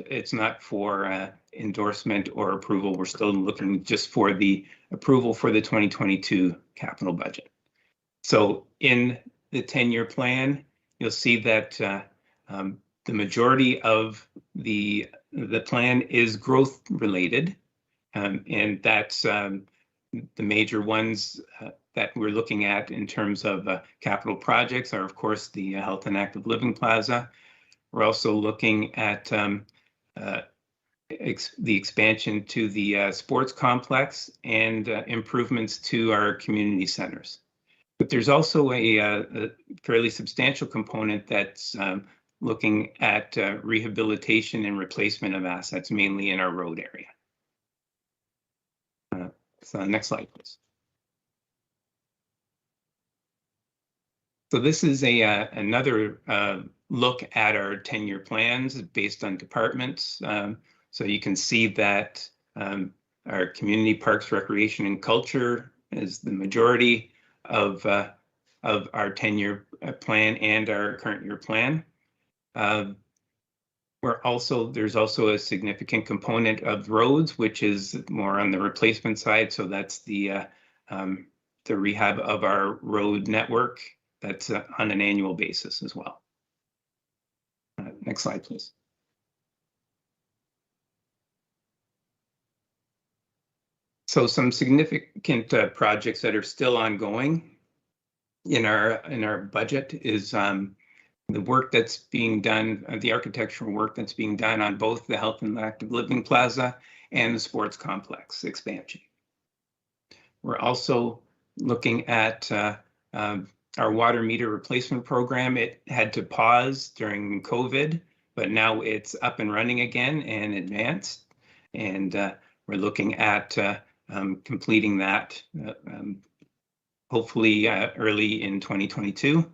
for endorsement or approval. We're still looking just for the approval for the 2022 capital budget. So in the 10-year plan, you'll see that the majority of the plan is growth related, and that's the major ones that we're looking at in terms of capital projects are, of course, the Health and Active Living Plaza. We're also looking at the expansion to the sports complex and improvements to our community centers. But there's also a fairly substantial component that's looking at rehabilitation and replacement of assets, mainly in our road area. So next slide, please. So this is another look at our 10-year plans based on departments. So you can see that our community parks, recreation, and culture is the majority of our 10-year plan and our current year plan. There's also a significant component of roads, which is more on the replacement side. So that's the rehab of our road network. That's on an annual basis as well. Next slide, please. So some significant projects that are still ongoing in our budget is the work that's being done, the architectural work that's being done on both the Health and Active Living Plaza and the sports complex expansion. We're also looking at our water meter replacement program. It had to pause during COVID, but now it's up and running again and advanced. And we're looking at completing that hopefully early in 2022.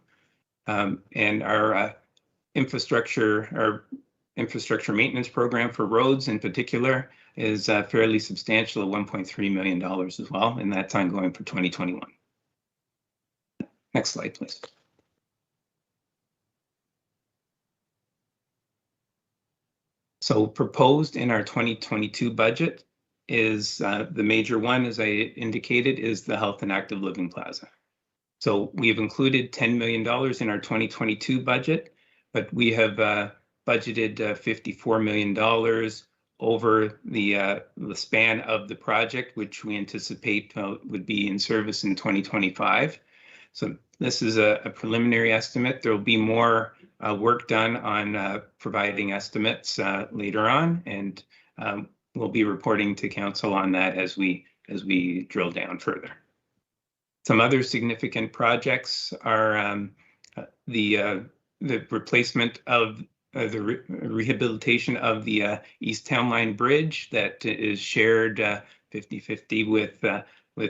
And our infrastructure maintenance program for roads in particular is fairly substantial at $1.3 million as well, and that's ongoing for 2021. Next slide, please. So proposed in our 2022 budget is the major one, as I indicated, is the Health and Active Living Plaza. So we've included $10 million in our 2022 budget, but we have budgeted $54 million over the span of the project, which we anticipate would be in service in 2025. So this is a preliminary estimate. There will be more work done on providing estimates later on, and we'll be reporting to council on that as we drill down further. Some other significant projects are the replacement of the rehabilitation of the East Town Line Bridge that is shared 50-50 with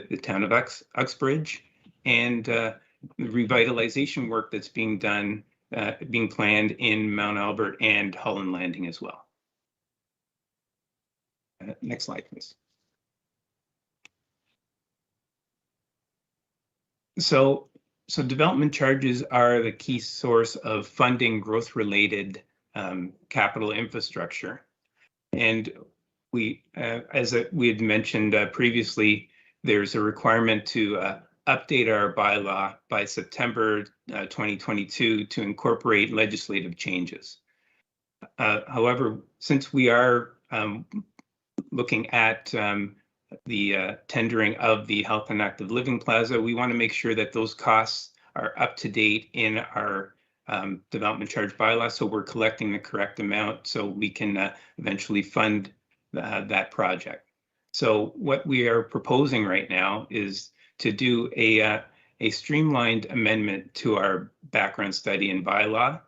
the town of Uxbridge, and the revitalization work that's being done, being planned in Mount Albert and Holland Landing as well. Next slide, please. So development charges are the key source of funding growth-related capital infrastructure. And we, as we had mentioned previously, there's a requirement to update our bylaw by September 2022 to incorporate legislative changes. However, since we are looking at the tendering of the Health and Active Living Plaza, we want to make sure that those costs are up to date in our development charge bylaw, so we're collecting the correct amount so we can eventually fund that project. So what we are proposing right now is to do a streamlined amendment to our background study and bylaw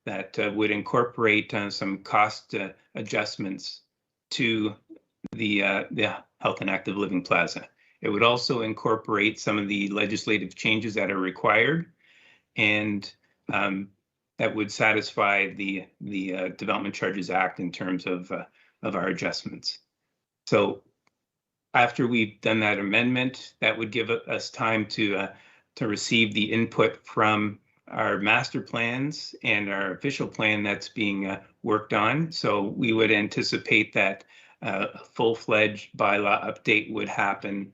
that would incorporate some cost adjustments to the Health and Active Living Plaza. It would also incorporate some of the legislative changes that are required, and that would satisfy the Development Charges Act in terms of our adjustments. So after we've done that amendment, that would give us time to receive the input from our master plans and our official plan that's being worked on. So we would anticipate that a full-fledged bylaw update would happen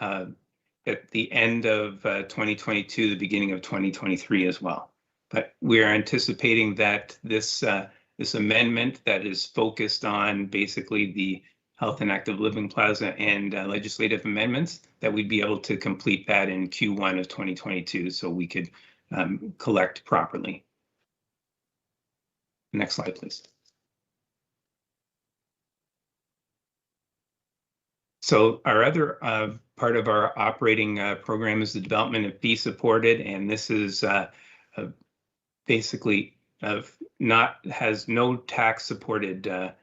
at the end of 2022, the beginning of 2023 as well. But we are anticipating that this amendment that is focused on basically the Health and Active Living Plaza and legislative amendments, that we'd be able to complete that in Q1 of 2022 so we could collect properly. Next slide, please. So our other part of our operating program is the development of fee-supported, and this is basically has no tax-supported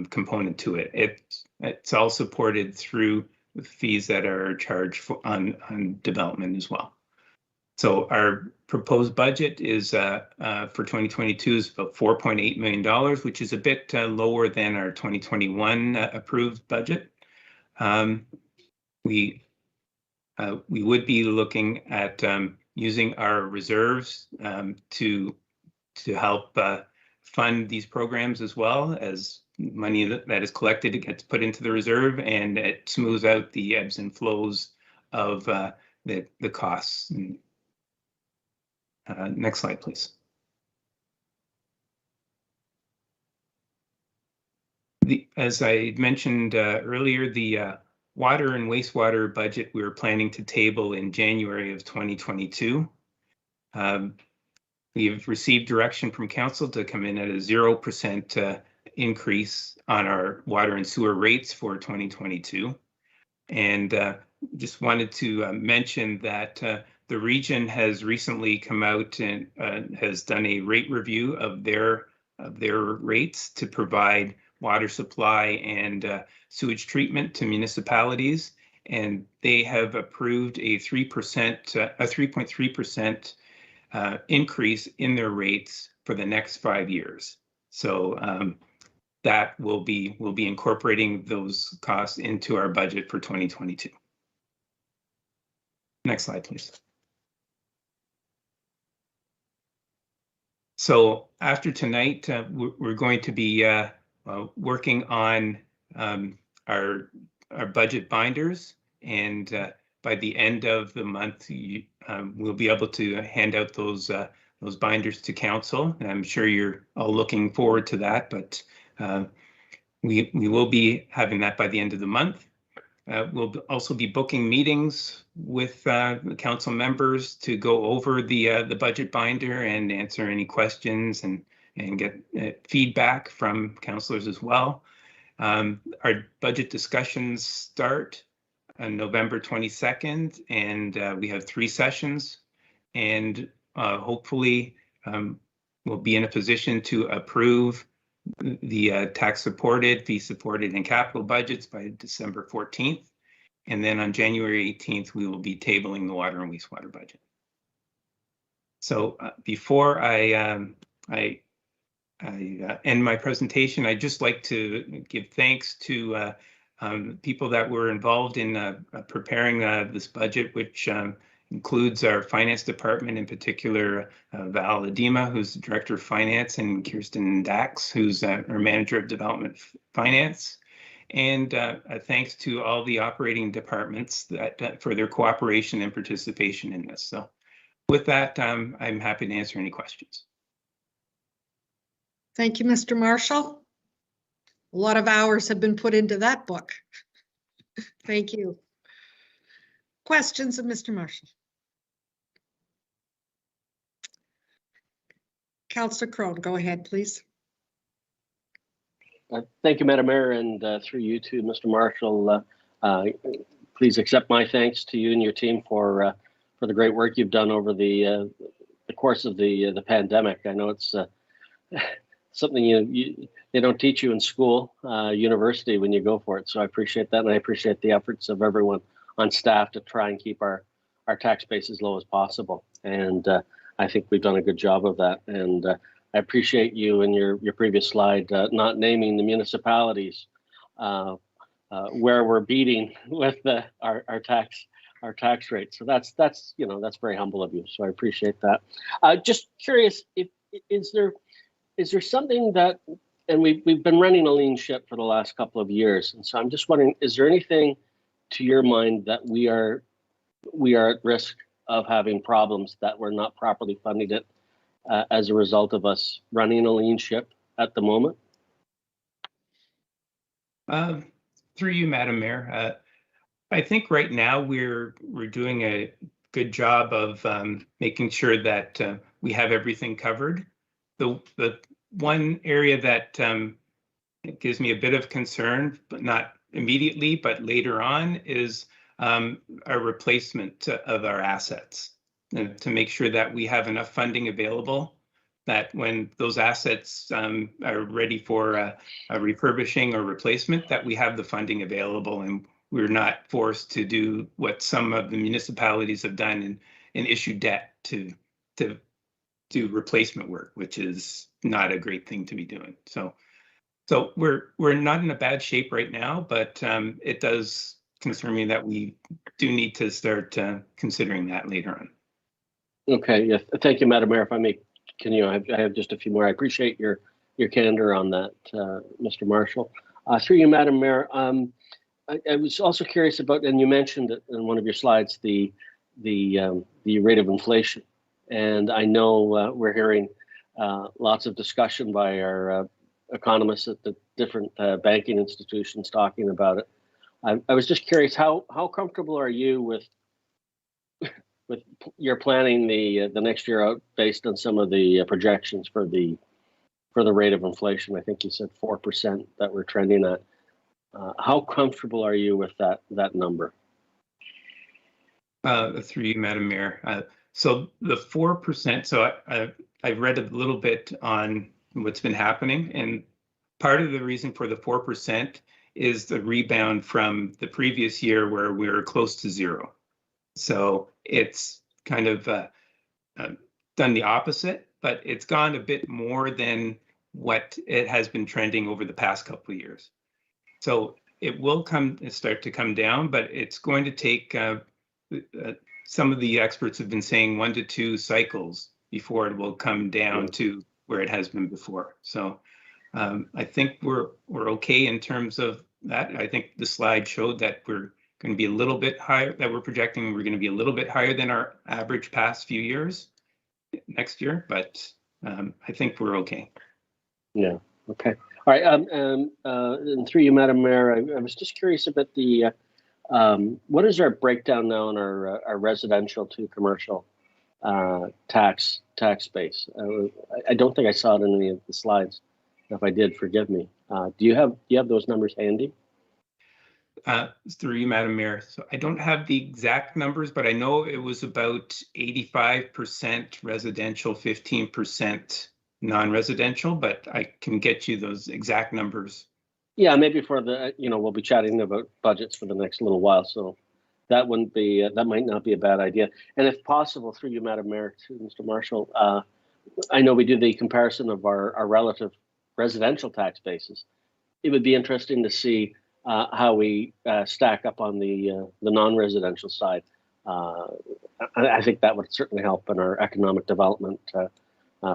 component to it. It's all supported through the fees that are charged on development as well. So our proposed budget is for 2022 is about $4.8 million, which is a bit lower than our 2021 approved budget. We would be looking at using our reserves to help fund these programs, as well as money that is collected. It gets put into the reserve, and it smooths out the ebbs and flows of the costs. Next slide, please. As I mentioned earlier, the water and wastewater budget we were planning to table in January of 2022. We've received direction from council to come in at a 0% increase on our water and sewer rates for 2022. And just wanted to mention that the region has recently come out and has done a rate review of their rates to provide water supply and sewage treatment to municipalities, and they have approved a 3.3% increase in their rates for the next 5 years. So that will be incorporating those costs into our budget for 2022. Next slide, please. So after tonight, we're going to be working on our budget binders, and by the end of the month, we'll be able to hand out those binders to council. And I'm sure you're all looking forward to that, but we will be having that by the end of the month. We'll also be booking meetings with the council members to go over the budget binder and answer any questions and get feedback from councillors as well. Our budget discussions start on November 22nd, and we have 3 sessions, and hopefully we'll be in a position to approve the tax supported, fee supported, and capital budgets by December 14th. And then on January 18th, we will be tabling the water and wastewater budget. So before I end my presentation, I'd just like to give thanks to people that were involved in preparing this budget, which includes our finance department, in particular Val Adema, who's the director of finance, and Kirsten Dax, who's our manager of development finance. And thanks to all the operating departments that for their cooperation and participation in this. So with that, I'm happy to answer any questions. Thank you, Mr. Marshall. A lot of hours have been put into that book. Thank you. Questions of Mr. Marshall? Councillor Crone, go ahead, please. Thank you, Madam Mayor, and through you too, Mr. Marshall. Please accept my thanks to you and your team for the great work you've done over the course of the pandemic. I know it's something they don't teach you in school, university, when you go for it. So I appreciate that, and I appreciate the efforts of everyone on staff to try and keep our tax base as low as possible. And I think we've done a good job of that. And I appreciate you in your previous slide not naming the municipalities where we're beating with our tax rate. So that's very humble of you. So I appreciate that. Just curious, is there something that, and we've been running a lean ship for the last couple of years, and so I'm just wondering, is there anything to your mind that we are at risk of having problems that we're not properly funding it as a result of us running a lean ship at the moment? Through you, Madam Mayor, I think right now we're doing a good job of making sure that we have everything covered. The one area that gives me a bit of concern, but not immediately, but later on, is a replacement of our assets, and to make sure that we have enough funding available, that when those assets are ready for a refurbishing or replacement, that we have the funding available, and we're not forced to do what some of the municipalities have done and issue debt to do replacement work, which is not a great thing to be doing. So we're not in a bad shape right now, but it does concern me that we do need to start considering that later on. Okay, yes, thank you, Madam Mayor. If I may continue, I have just a few more. I appreciate your candor on that, Mr. Marshall. Through you, Madam Mayor, I was also curious about, and you mentioned it in one of your slides, the rate of inflation. And I know we're hearing lots of discussion by our economists at the different banking institutions talking about it. I was just curious, how comfortable are you with your planning the next year out based on some of the projections for the rate of inflation? I think you said 4% that we're trending at. How comfortable are you with that number? Through you, Madam Mayor. So the 4%, so I've read a little bit on what's been happening, and part of the reason for the 4% is the rebound from the previous year where we were close to zero. So it's kind of done the opposite, but it's gone a bit more than what it has been trending over the past couple of years. So it will start to come down, but it's going to take, some of the experts have been saying 1 to 2 cycles before it will come down to where it has been before. So I think we're okay in terms of that. I think the slide showed that we're going to be a little bit higher, that we're projecting we're going to be a little bit higher than our average past few years next year, but I think we're okay. Yeah, okay. All right, and through you, Madam Mayor, I was just curious about the, what is our breakdown now in our residential to commercial tax base? I don't think I saw it in any of the slides. If I did, forgive me. Do you have those numbers handy? Through you, Madam Mayor. So I don't have the exact numbers, but I know it was about 85% residential, 15% non-residential, but I can get you those exact numbers. Yeah, maybe for the, we'll be chatting about budgets for the next little while, so that wouldn't be, that might not be a bad idea. And if possible, through you, Madam Mayor, to Mr. Marshall, I know we do the comparison of our relative residential tax bases. It would be interesting to see how we stack up on the non-residential side. I think that would certainly help in our economic development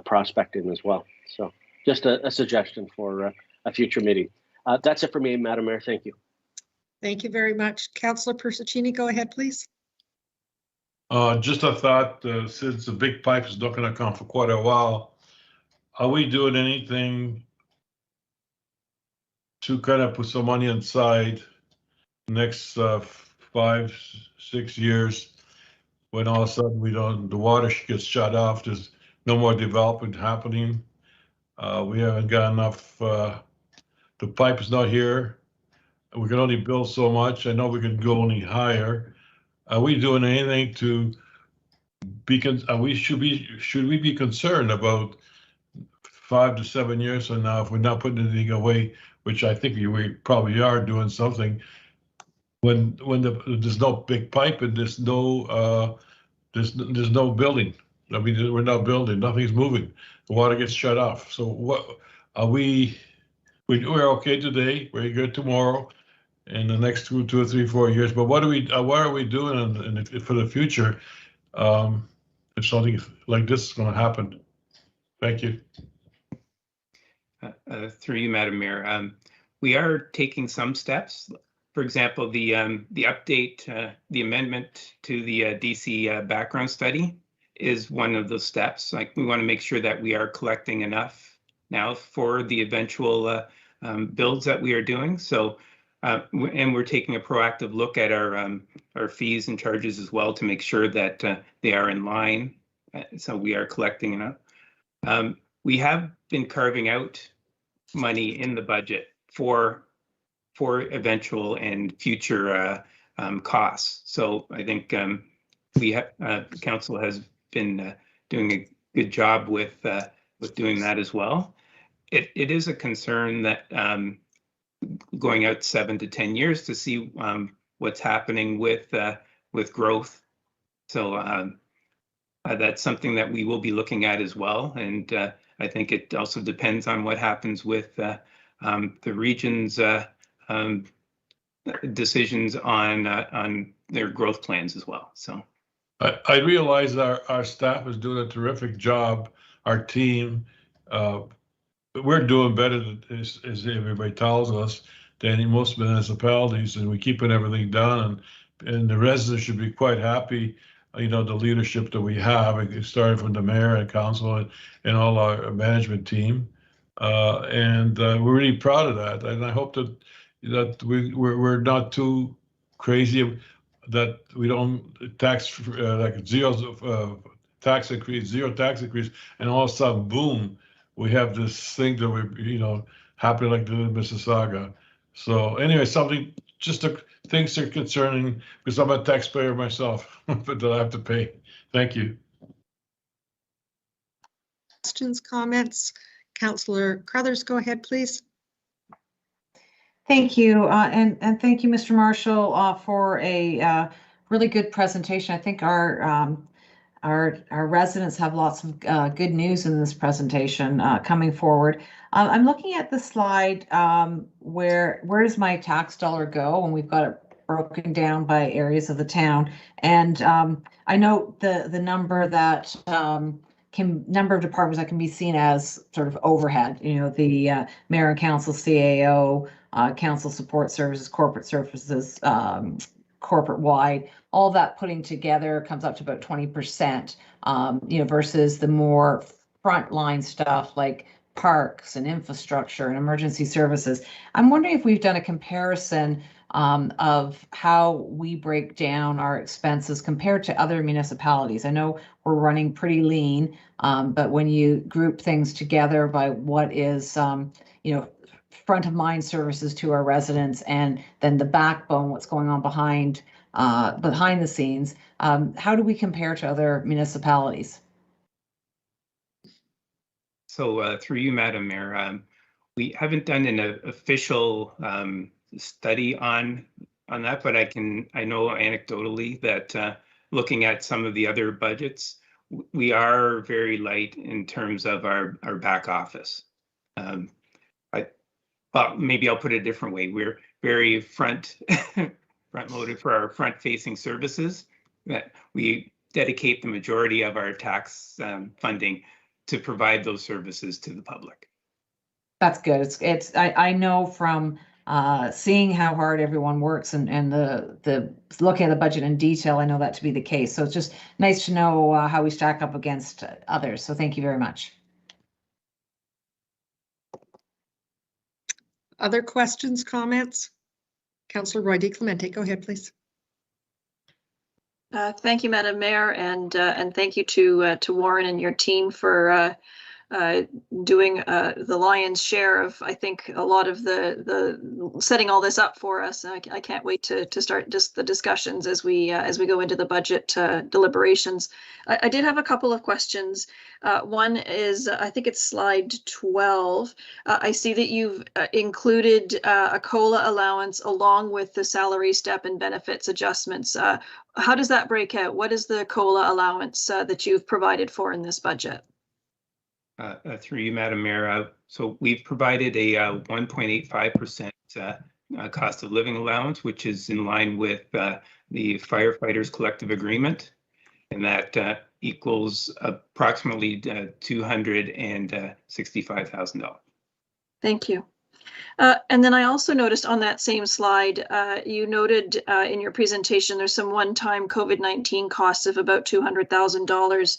prospecting as well. So just a suggestion for a future meeting. That's it for me, Madam Mayor. Thank you. Thank you very much. Councillor Persicini, go ahead, please. Just a thought, since the big pipe is not going to come for quite a while, are we doing anything to kind of put some money inside next 5-6 years when all of a sudden the water gets shut off, there's no more development happening. We haven't got enough, the pipe is not here. We can only build so much. I know we can go any higher. Are we doing anything to should we be concerned about 5 to 7 years from now if we're not putting anything away, which I think we probably are doing something, when there's no big pipe and there's no building. I mean, we're not building, nothing's moving. The water gets shut off. So what are we're okay today, we're good tomorrow, in the next 2 or 3, 4 years. But what are we doing for the future if something like this is going to happen? Thank you. Through you, Madam Mayor, we are taking some steps. For example, the update, the amendment to the DC background study is one of those steps. Like, we want to make sure that we are collecting enough now for the eventual builds that we are doing. So, and we're taking a proactive look at our fees and charges as well to make sure that they are in line. So we are collecting enough. We have been carving out money in the budget for eventual and future costs. So I think council has been doing a good job with doing that as well. It is a concern that going out 7 to 10 years to see what's happening with growth. So that's something that we will be looking at as well. And I think it also depends on what happens with the region's decisions on their growth plans as well. So I realize our staff is doing a terrific job. Our team, we're doing better as everybody tells us than in most municipalities, and we're keeping everything done. And the residents should be quite happy. You know, the leadership that we have, starting from the mayor and council and all our management team, and we're really proud of that. And I hope that we're not too crazy, that we don't tax like zero tax increase, and all of a sudden, boom, we have this thing that we happening like the Mississauga. So anyway, something just things are concerning, because I'm a taxpayer myself, but that I have to pay. Thank you. Questions, comments? Councillor Crothers, go ahead, please. Thank you, and thank you, Mr. Marshall, for a really good presentation. I think our residents have lots of good news in this presentation coming forward. I'm looking at the slide where does my tax dollar go, and we've got it broken down by areas of the town. And I know the number that number of departments that can be seen as sort of overhead. You know, the mayor and council, CAO, council support services, corporate services, corporate wide. All that putting together comes up to about 20%, versus the more frontline stuff like parks and infrastructure and emergency services. I'm wondering if we've done a comparison of how we break down our expenses compared to other municipalities. I know we're running pretty lean, but when you group things together by what is, front of mind services to our residents, and then the backbone, what's going on behind the scenes, how do we compare to other municipalities? So through you, Madam Mayor, we haven't done an official study on that, but I know anecdotally that looking at some of the other budgets, we are very light in terms of our back office. Maybe I'll put it a different way. We're very front loaded for our front facing services, that we dedicate the majority of our tax funding to provide those services to the public. That's good. I know from seeing how hard everyone works and the looking at the budget in detail, I know that to be the case. So it's just nice to know how we stack up against others. So thank you very much. Other questions, comments? Councillor Roy DeClemente, go ahead, please. Thank you, Madam Mayor, and thank you to Warren and your team for doing the lion's share of, I think, a lot of the setting all this up for us. I can't wait to start just the discussions as we go into the budget deliberations. I did have a couple of questions. One is, I think it's slide 12. I see that you've included a COLA allowance along with the salary step and benefits adjustments. How does that break out? What is the COLA allowance that you've provided for in this budget? Through you, Madam Mayor, so we've provided a 1.85% cost of living allowance, which is in line with the firefighters collective agreement, and that equals approximately $265,000. Thank you. And then I also noticed on that same slide, you noted in your presentation, there's some one-time COVID-19 costs of about $200,000.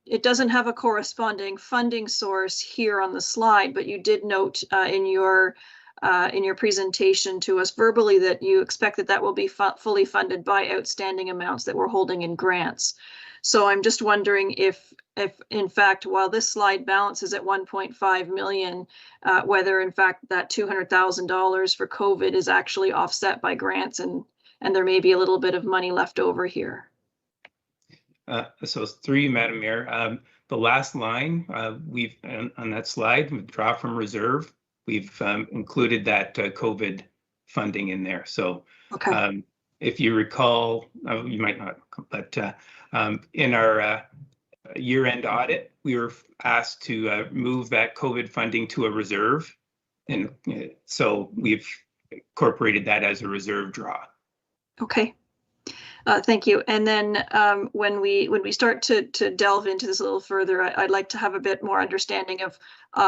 It doesn't have a corresponding funding source here on the slide, but you did note in your presentation to us verbally that you expect that will be fully funded by outstanding amounts that we're holding in grants. So I'm just wondering if in fact, while this slide balances at 1.5 million, whether in fact that $200,000 for COVID is actually offset by grants, and there may be a little bit of money left over here. So through you, Madam Mayor, the last line we've on that slide, withdraw from reserve, we've included that COVID funding in there. So okay. if you recall, you might not, but in our year-end audit, we were asked to move that COVID funding to a reserve. And so we've incorporated that as a reserve draw. Okay. Thank you. And then when we start to delve into this a little further, I'd like to have a bit more understanding of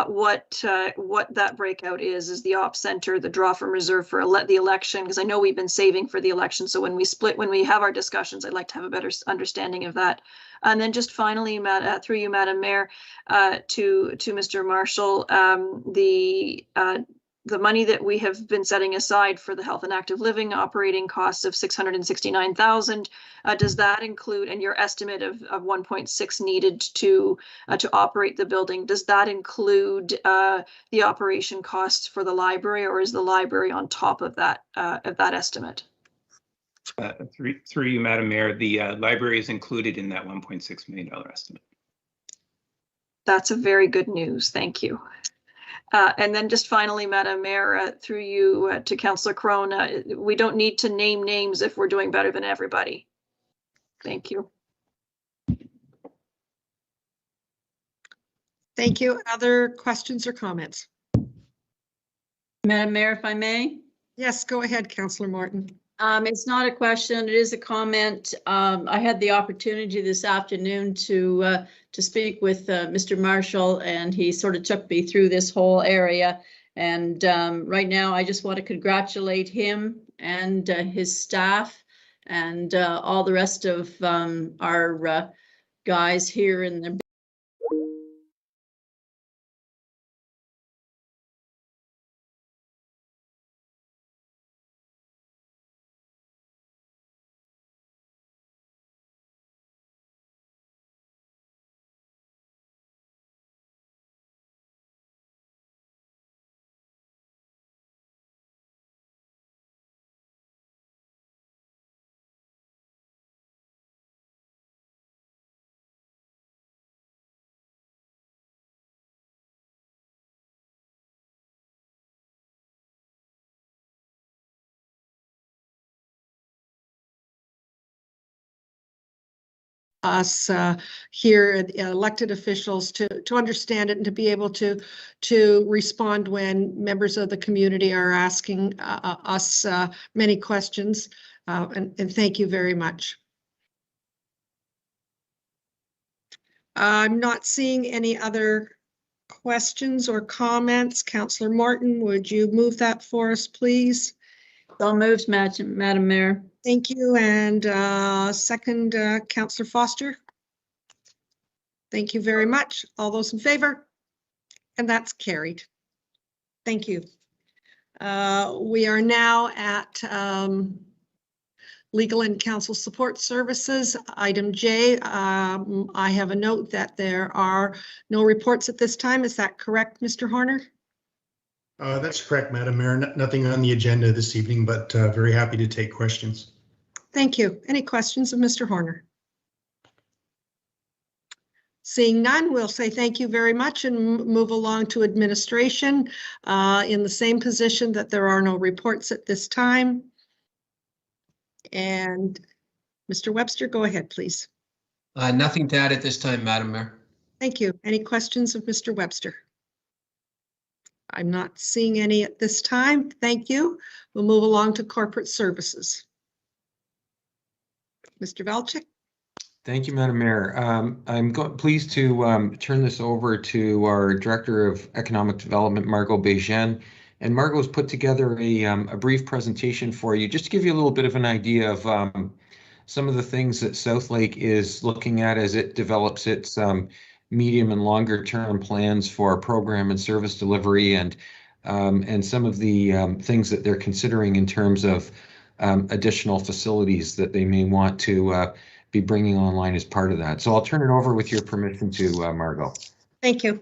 what that breakout is the Ops Center, the draw from reserve for the election, because I know we've been saving for the election. So when we have our discussions, I'd like to have a better understanding of that. And then just finally, through you, Madam Mayor, to Mr. Marshall, the money that we have been setting aside for the health and active living operating costs of $669,000, does that include, and your estimate of 1.6 needed to operate the building, does that include the operation costs for the library, or is the library on top of that estimate? Through you, Madam Mayor, the library is included in that $1.6 million estimate. That's a very good news. Thank you. And then just finally, Madam Mayor, through you to Councillor Crone, we don't need to name names if we're doing better than everybody. Thank you. Thank you. Other questions or comments? Madam Mayor, if I may? Yes, go ahead, Councillor Morton. It's not a question, it is a comment. I had the opportunity this afternoon to speak with Mr. Marshall, and he sort of took me through this whole area. And right now, I just want to congratulate him and his staff and all the rest of our guys here in the us here, elected officials, to understand it and to be able to respond when members of the community are asking us many questions. And thank you very much. I'm not seeing any other questions or comments. Councillor Morton, would you move that for us, please? So moved, Madam Mayor. Thank you. And second, Councillor Foster. Thank you very much. All those in favor? And that's carried. Thank you. We are now at Legal and Counsel Support Services. Item J, I have a note that there are no reports at this time. Is that correct, Mr. Horner? That's correct, Madam Mayor. Nothing on the agenda this evening, but very happy to take questions. Thank you. Any questions of Mr. Horner? Seeing none, we'll say thank you very much and move along to administration in the same position that there are no reports at this time. And Mr. Webster, go ahead, please. Nothing to add at this time, Madam Mayor. Thank you. Any questions of Mr. Webster? I'm not seeing any at this time. Thank you. We'll move along to corporate services. Mr. Valchik. Thank you, Madam Mayor. I'm pleased to turn this over to our Director of Economic Development, Margot Bejean. And Margot's put together a brief presentation for you, just to give you a little bit of an idea of some of the things that Southlake is looking at as it develops its medium and longer term plans for program and service delivery, and some of the things that they're considering in terms of additional facilities that they may want to be bringing online as part of that. So I'll turn it over with your permission to Margot. Thank you.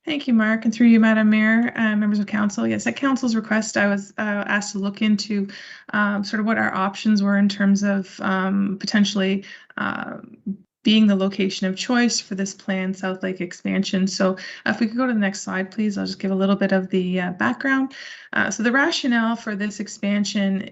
Thank you, Mark, and through you, Madam Mayor, members of council. Yes, at council's request, I was asked to look into sort of what our options were in terms of potentially being the location of choice for this planned Southlake expansion. So if we could go to the next slide, please, I'll just give a little bit of the background. So the rationale for this expansion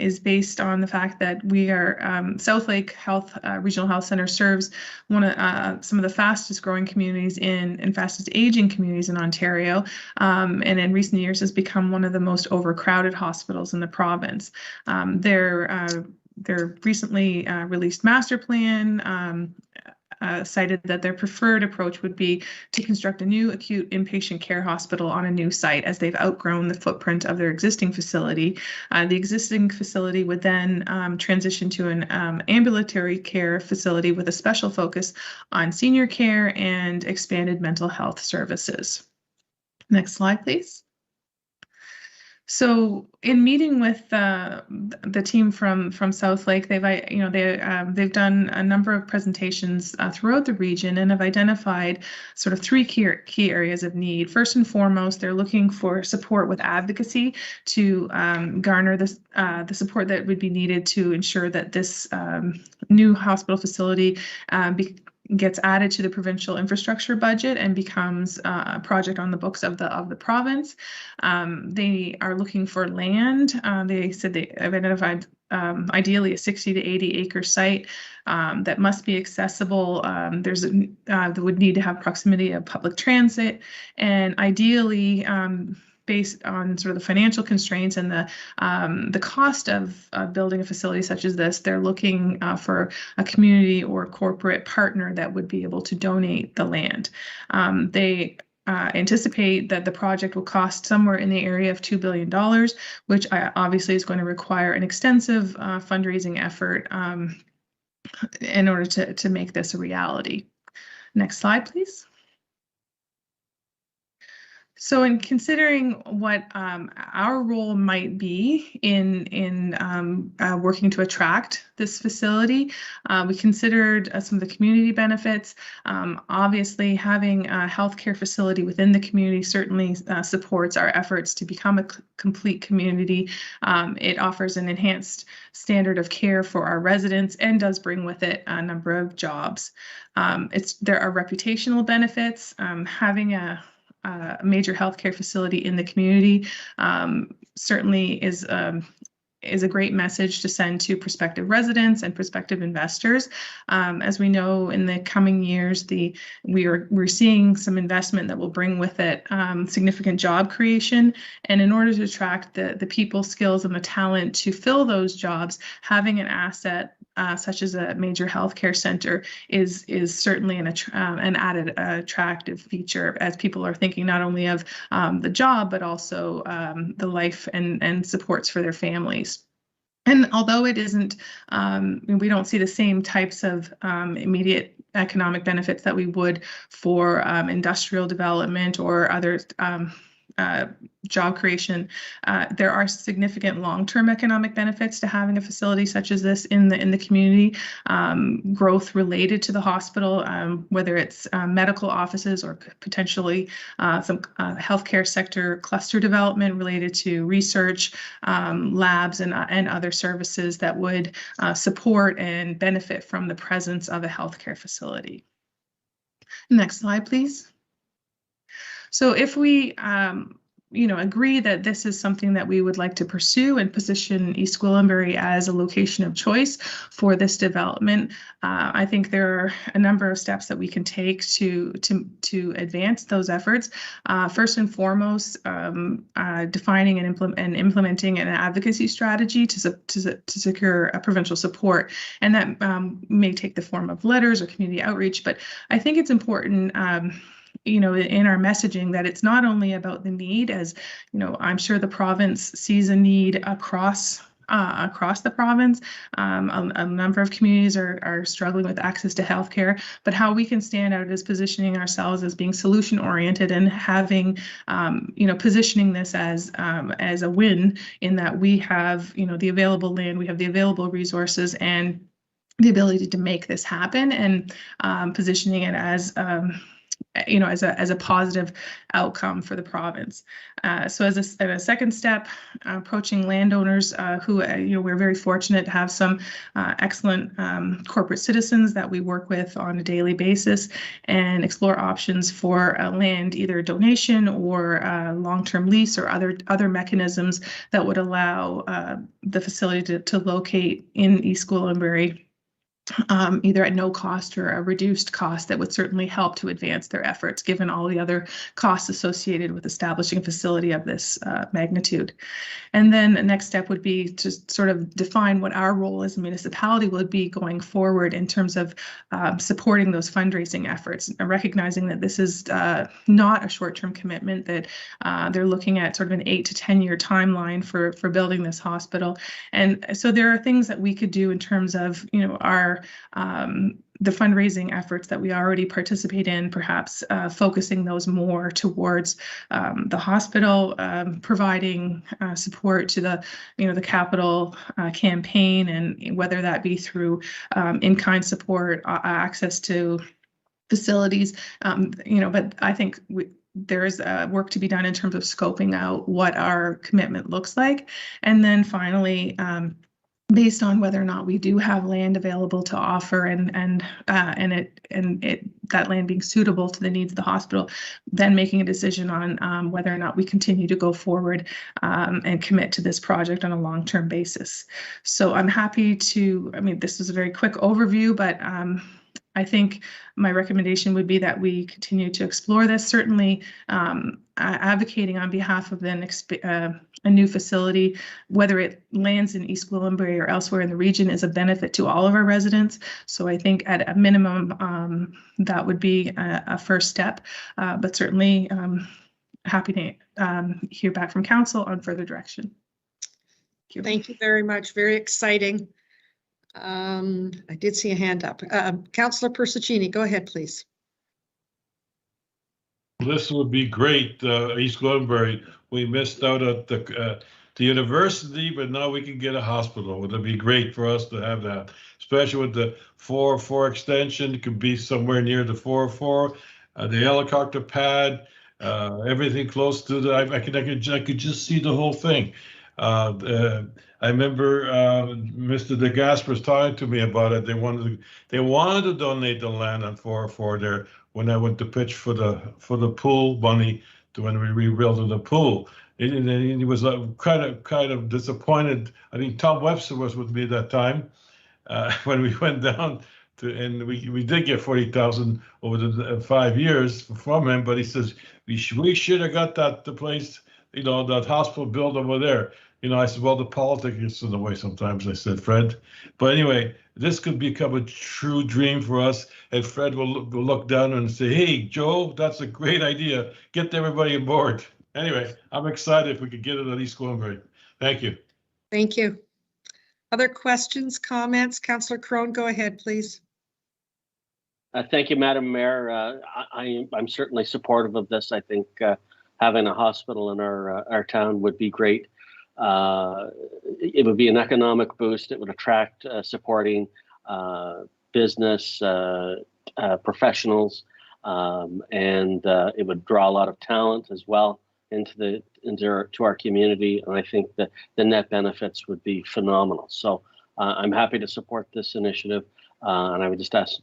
is based on the fact that we are Southlake Health Regional Health Center serves one of some of the fastest growing communities and fastest aging communities in Ontario, and in recent years has become one of the most overcrowded hospitals in the province. Their recently released master plan cited that their preferred approach would be to construct a new acute inpatient care hospital on a new site, as they've outgrown the footprint of their existing facility. The existing facility would then transition to an ambulatory care facility with a special focus on senior care and expanded mental health services. Next slide, please. So, in meeting with the team from Southlake, they've done a number of presentations throughout the region and have identified sort of three key areas of need. First and foremost, they're looking for support with advocacy to garner the support that would be needed to ensure that this new hospital facility gets added to the provincial infrastructure budget and becomes a project on the books of the province. They are looking for land. They said they have identified ideally a 60 to 80 acre site that must be accessible. That would need to have proximity of public transit, and ideally based on sort of the financial constraints and the cost of building a facility such as this, they're looking for a community or corporate partner that would be able to donate the land. They anticipate that the project will cost somewhere in the area of $2 billion, which obviously is going to require an extensive fundraising effort in order to make this a reality. Next slide, please. So in considering what our role might be in working to attract this facility, we considered some of the community benefits. Obviously, having a healthcare facility within the community certainly supports our efforts to become a complete community. It offers an enhanced standard of care for our residents and does bring with it a number of jobs. There are reputational benefits. Having a major healthcare facility in the community certainly is a great message to send to prospective residents and prospective investors. As we know, in the coming years, we're seeing some investment that will bring with it significant job creation. And in order to attract the people, skills, and the talent to fill those jobs, having an asset such as a major healthcare center is certainly an added attractive feature, as people are thinking not only of the job, but also the life and supports for their families. And although it isn't, we don't see the same types of immediate economic benefits that we would for industrial development or other job creation, there are significant long-term economic benefits to having a facility such as this in the community. Growth related to the hospital, whether it's medical offices or potentially some healthcare sector cluster development related to research, labs, and other services that would support and benefit from the presence of a healthcare facility. Next slide, please. So if we agree that this is something that we would like to pursue and position East Gwillimbury as a location of choice for this development, I think there are a number of steps that we can take to advance those efforts. First and foremost, defining and implementing an advocacy strategy to secure a provincial support, and that may take the form of letters or community outreach. But I think it's important in our messaging that it's not only about the need, as I'm sure the province sees a need across the province. A number of communities are struggling with access to healthcare, but how we can stand out is positioning ourselves as being solution oriented and having, positioning this as a win, in that we have, the available land, we have the available resources and the ability to make this happen, and positioning it as you know, as a positive outcome for the province. So as a second step, approaching landowners who, you know, we're very fortunate to have some excellent corporate citizens that we work with on a daily basis, and explore options for land, either donation or long-term lease or other mechanisms that would allow the facility to locate in East Gwillimbury, either at no cost or a reduced cost that would certainly help to advance their efforts, given all the other costs associated with establishing a facility of this magnitude. And then the next step would be to sort of define what our role as a municipality would be going forward in terms of supporting those fundraising efforts, and recognizing that this is not a short-term commitment, that they're looking at sort of an 8 to 10 year timeline for building this hospital. And so there are things that we could do in terms of, you know, our the fundraising efforts that we already participate in, perhaps focusing those more towards the hospital, providing support to the, you know, the capital campaign, and whether that be through in-kind support, access to facilities, you know. But I think there's work to be done in terms of scoping out what our commitment looks like, and then finally, based on whether or not we do have land available to offer, and that land being suitable to the needs of the hospital, then making a decision on whether or not we continue to go forward and commit to this project on a long-term basis. So I'm happy to, I mean, this was a very quick overview, but I think my recommendation would be that we continue to explore this, certainly advocating on behalf of a new facility, whether it lands in East Gwillimbury or elsewhere in the region, is a benefit to all of our residents. So I think at a minimum, that would be a first step, but certainly happy to hear back from council on further direction. Thank you very much. Very exciting. I did see a hand up. Councillor Persichini, go ahead, please. This would be great, East Gwillimbury. We missed out at the university, but now we can get a hospital. Would it be great for us to have that, especially with the 404 extension? It could be somewhere near the 404, the helicopter pad, everything close to the. I could just see the whole thing. I remember Mr. De Gasper's talking to me about it. They wanted to donate the land on 404 there when I went to pitch for the pool money to when we rebuilt the pool. And he was kind of disappointed. I think Tom Webster was with me at that time when we went down to, and we did get 40,000 over the 5 years from him. But he says we should have got the place, you know, that hospital built over there. You know, I said, well, the politics gets in the way sometimes, I said, Fred. But anyway, this could become a true dream for us. And Fred will look down and say, hey, Joe, that's a great idea. Get everybody aboard. Anyway, I'm excited if we could get it at East Gwillimbury. Thank you. Thank you. Other questions, comments? Councillor Crone, go ahead, please. Thank you, Madam Mayor. I'm certainly supportive of this. I think having a hospital in our town would be great. It would be an economic boost. It would attract supporting business professionals, and it would draw a lot of talent as well into our community. And I think that the net benefits would be phenomenal. So I'm happy to support this initiative, and I would just ask,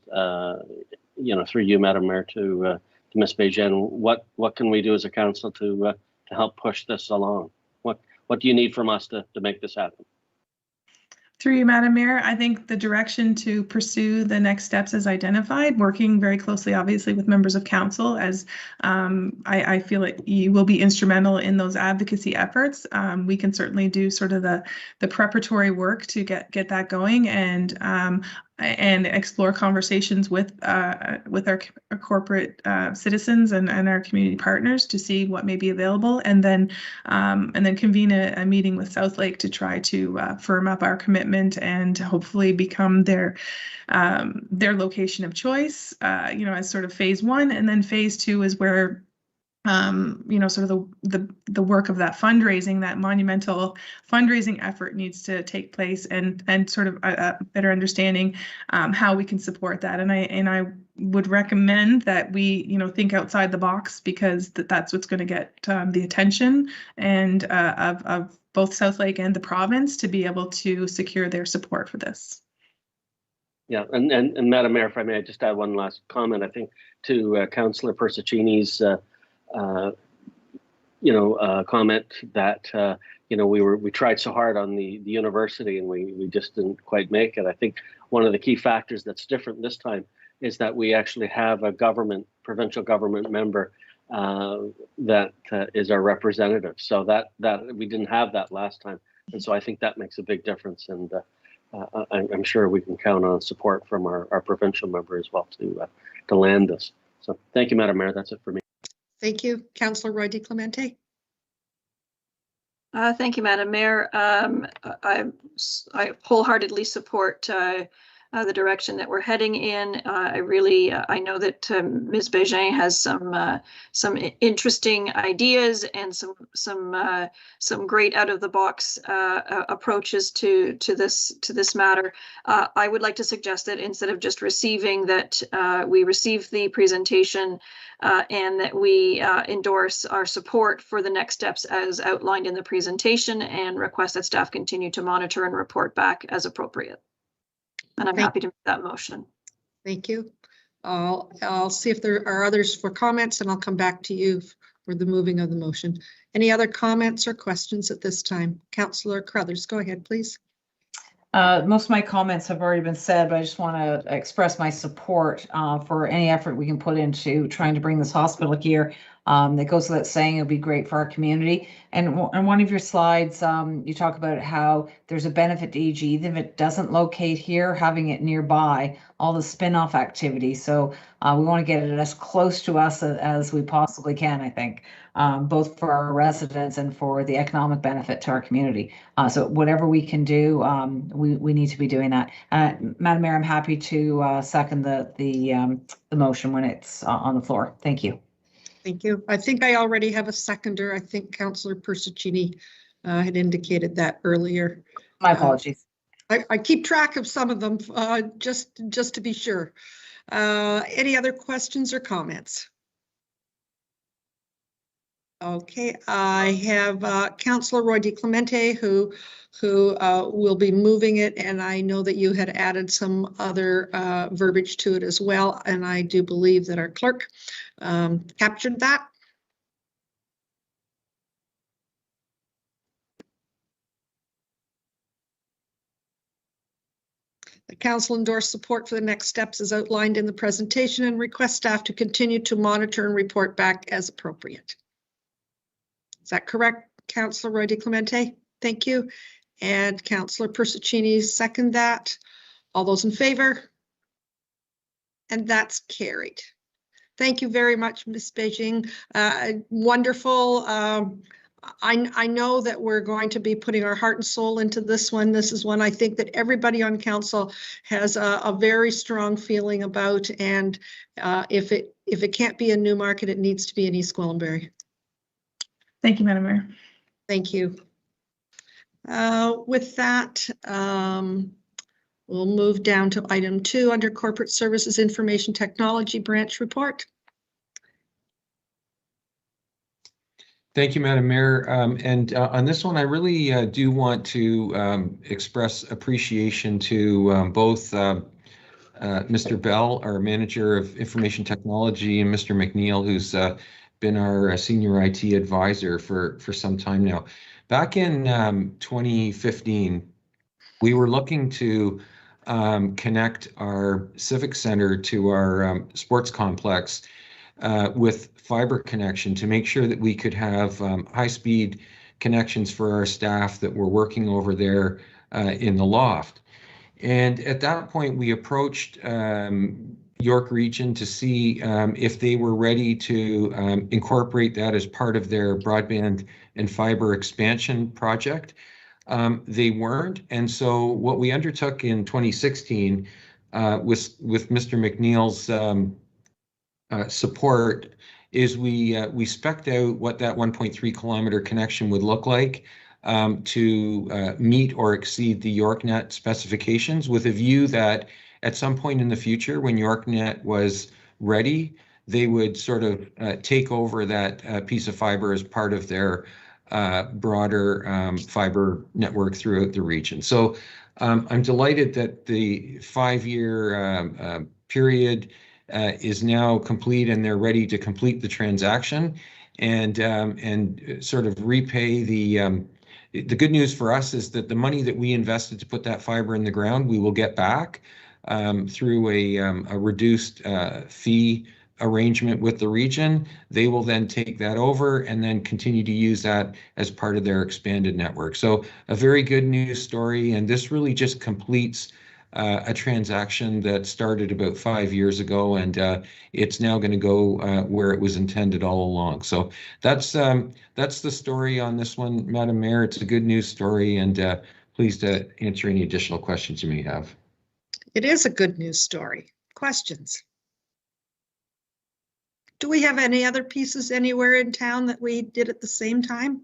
you know, through you, Madam Mayor, to Ms. Bejan, what can we do as a council to help push this along? What do you need from us to make this happen? Through you, Madam Mayor, I think the direction to pursue the next steps is identified, working very closely, obviously, with members of council, as I feel like you will be instrumental in those advocacy efforts. We can certainly do sort of the preparatory work to get that going, and explore conversations with our corporate citizens and our community partners to see what may be available, and then convene a meeting with Southlake to try to firm up our commitment and hopefully become their location of choice, you know, as sort of phase one. And then phase two is where sort of the work of that fundraising, that monumental fundraising effort needs to take place, and sort of a better understanding how we can support that. And I would recommend that we think outside the box, because that's what's going to get the attention and of both Southlake and the province to be able to secure their support for this. Yeah, and Madam Mayor, if I may, just add one last comment. I think to Councillor Persicini's comment that we tried so hard on the university and we just didn't quite make it. I think one of the key factors that's different this time is that we actually have a provincial government member that is our representative. So that we didn't have that last time, and so I think that makes a big difference. And I'm sure we can count on support from our provincial member as well to land this. So thank you, Madam Mayor. That's it for me. Thank you. Councillor Roy DiClemente. Thank you, Madam Mayor. I wholeheartedly support the direction that we're heading in. I know that Ms. Bégin has some interesting ideas and some great out of the box approaches to this matter. I would like to suggest that instead of just receiving that, we receive the presentation and that we endorse our support for the next steps as outlined in the presentation, and request that staff continue to monitor and report back as appropriate. And I'm happy to make that motion. Thank you. I'll see if there are others for comments, and I'll come back to you for the moving of the motion. Any other comments or questions at this time? Councillor Crothers, go ahead, please. Most of my comments have already been said, but I just want to express my support for any effort we can put into trying to bring this hospital here. That goes without saying, it'll be great for our community. And on one of your slides, you talk about how there's a benefit to EG, even if it doesn't locate here, having it nearby, all the spin-off activity. So we want to get it as close to us as we possibly can, I think, both for our residents and for the economic benefit to our community. So whatever we can do, we need to be doing that. Madam Mayor, I'm happy to second the motion when it's on the floor. Thank you. Thank you. I think I already have a seconder. I think Councillor Persicini had indicated that earlier. My apologies. I keep track of some of them just to be sure. Any other questions or comments? Okay, I have Councillor Roy DiClemente who will be moving it, and I know that you had added some other verbiage to it as well, and I do believe that our clerk captured that. The council endorsed support for the next steps as outlined in the presentation and request staff to continue to monitor and report back as appropriate. Is that correct, Councillor Roy DiClemente? Thank you. And Councillor Persicini second that. All those in favor? And that's carried. Thank you very much, Ms. Beijing. Wonderful. I know that we're going to be putting our heart and soul into this one. This is one I think that everybody on council has a very strong feeling about. And if it can't be in Newmarket, it needs to be in East Gwillimbury. Thank you, Madam Mayor. Thank you. With that, we'll move down to item 2 under Corporate Services Information Technology Branch Report. Thank you, Madam Mayor. And on this one, I really do want to express appreciation to both Mr. Bell, our Manager of Information Technology, and Mr. McNeil, who's been our senior IT advisor for some time now. Back in 2015, we were looking to connect our Civic Center to our sports complex with fiber connection to make sure that we could have high-speed connections for our staff that were working over there in the loft. And at that point, we approached York Region to see if they were ready to incorporate that as part of their broadband and fiber expansion project. They weren't, and so what we undertook in 2016 with Mr. McNeil's support is we spec'd out what that 1.3 kilometer connection would look like to meet or exceed the YorkNet specifications, with a view that at some point in the future, when YorkNet was ready, they would sort of take over that piece of fiber as part of their broader fiber network throughout the region. So I'm delighted that the 5-year period is now complete, and they're ready to complete the transaction and sort of repay the good news for us is that the money that we invested to put that fiber in the ground, we will get back through a reduced fee arrangement with the region. They will then take that over and then continue to use that as part of their expanded network. So a very good news story, and this really just completes a transaction that started about 5 years ago, and it's now going to go where it was intended all along. So that's the story on this one, Madam Mayor. It's a good news story, and pleased to answer any additional questions you may have. It is a good news story. Questions? Do we have any other pieces anywhere in town that we did at the same time?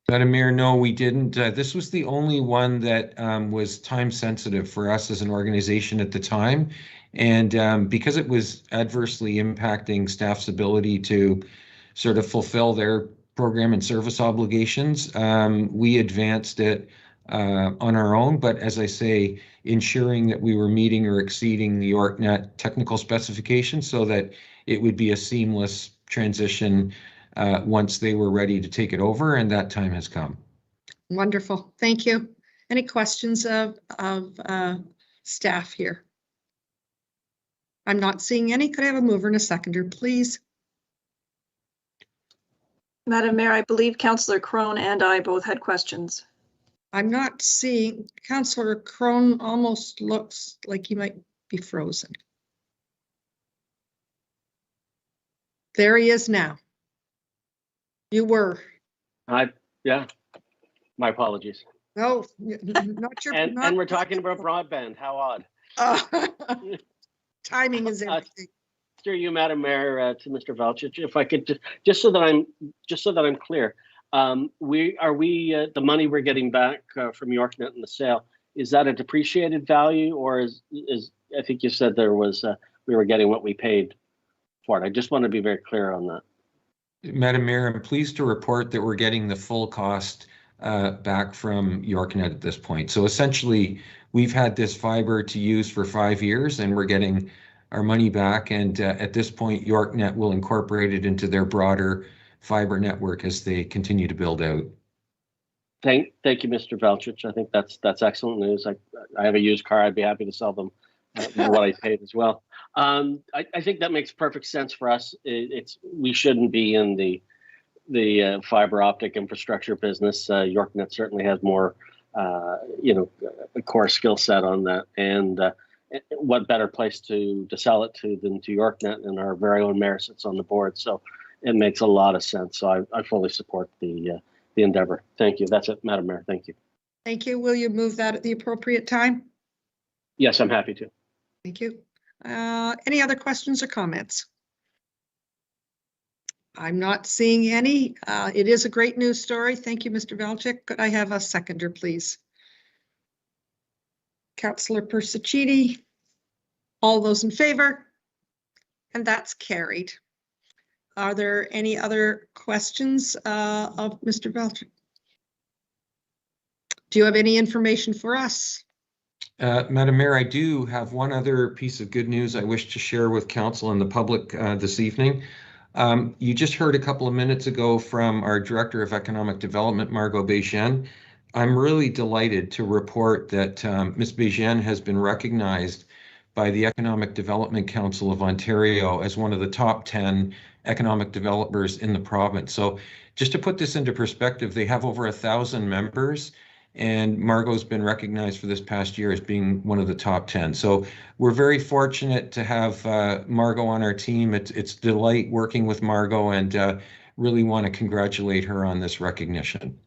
Madam Mayor, no, we didn't. This was the only one that was time sensitive for us as an organization at the time. And because it was adversely impacting staff's ability to sort of fulfill their program and service obligations, we advanced it on our own. But as I say, ensuring that we were meeting or exceeding the YorkNet technical specifications so that it would be a seamless transition once they were ready to take it over, and that time has come. Wonderful, thank you. Any questions of staff here? I'm not seeing any. Could I have a mover and a seconder, please? Madam Mayor, I believe Councillor Crone and I both had questions. I'm not seeing. Councillor Crone almost looks like he might be frozen. There he is now. You were. Yeah, my apologies. No, not your. And we're talking about broadband. How odd. Timing is everything. Through you, Madam Mayor, to Mr. Velchich, if I could just so that I'm clear, the money we're getting back from YorkNet in the sale, is that a depreciated value, or is I think you said there was we were getting what we paid for it? I just want to be very clear on that. Madam Mayor, I'm pleased to report that we're getting the full cost back from YorkNet at this point. So essentially, we've had this fiber to use for 5 years, and we're getting our money back. And at this point, YorkNet will incorporate it into their broader fiber network as they continue to build out. Thank you, Mr. Velchich. I think that's excellent news. I have a used car. I'd be happy to sell them what I paid as well. I think that makes perfect sense for us. We shouldn't be in the fiber optic infrastructure business. YorkNet certainly has more, a core skill set on that. And what better place to sell it to than to YorkNet, and our very own mayor sits on the board. So it makes a lot of sense. So I fully support the endeavor. Thank you. That's it, Madam Mayor. Thank you. Thank you. Will you move that at the appropriate time? Yes, I'm happy to. Thank you. Any other questions or comments? I'm not seeing any. It is a great news story. Thank you, Mr. Velchich. Could I have a seconder, please? Councillor Persicini. All those in favor? And that's carried. Are there any other questions of Mr. Velchich? Do you have any information for us? Madam Mayor, I do have one other piece of good news I wish to share with Council and the public this evening. You just heard a couple of minutes ago from our Director of Economic Development, Margot Bejean. I'm really delighted to report that Ms. Bejean has been recognized by the Economic Development Council of Ontario as one of the top 10 economic developers in the province. So just to put this into perspective, they have over 1,000 members, and Margot's been recognized for this past year as being one of the top 10. So we're very fortunate to have Margot on our team. It's a delight working with Margot, and really want to congratulate her on this recognition.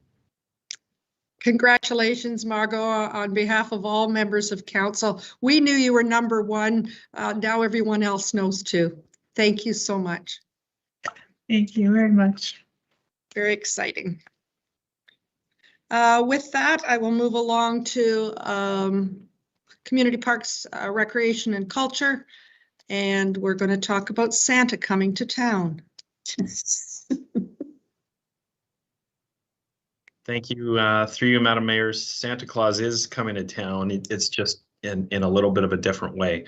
Congratulations, Margot, on behalf of all members of council. We knew you were #1. Now everyone else knows too. Thank you so much. Thank you very much. Very exciting. With that, I will move along to Community Parks, Recreation and Culture. And we're going to talk about Santa coming to town. Thank you. Through you, Madam Mayor, Santa Claus is coming to town. It's just in a little bit of a different way.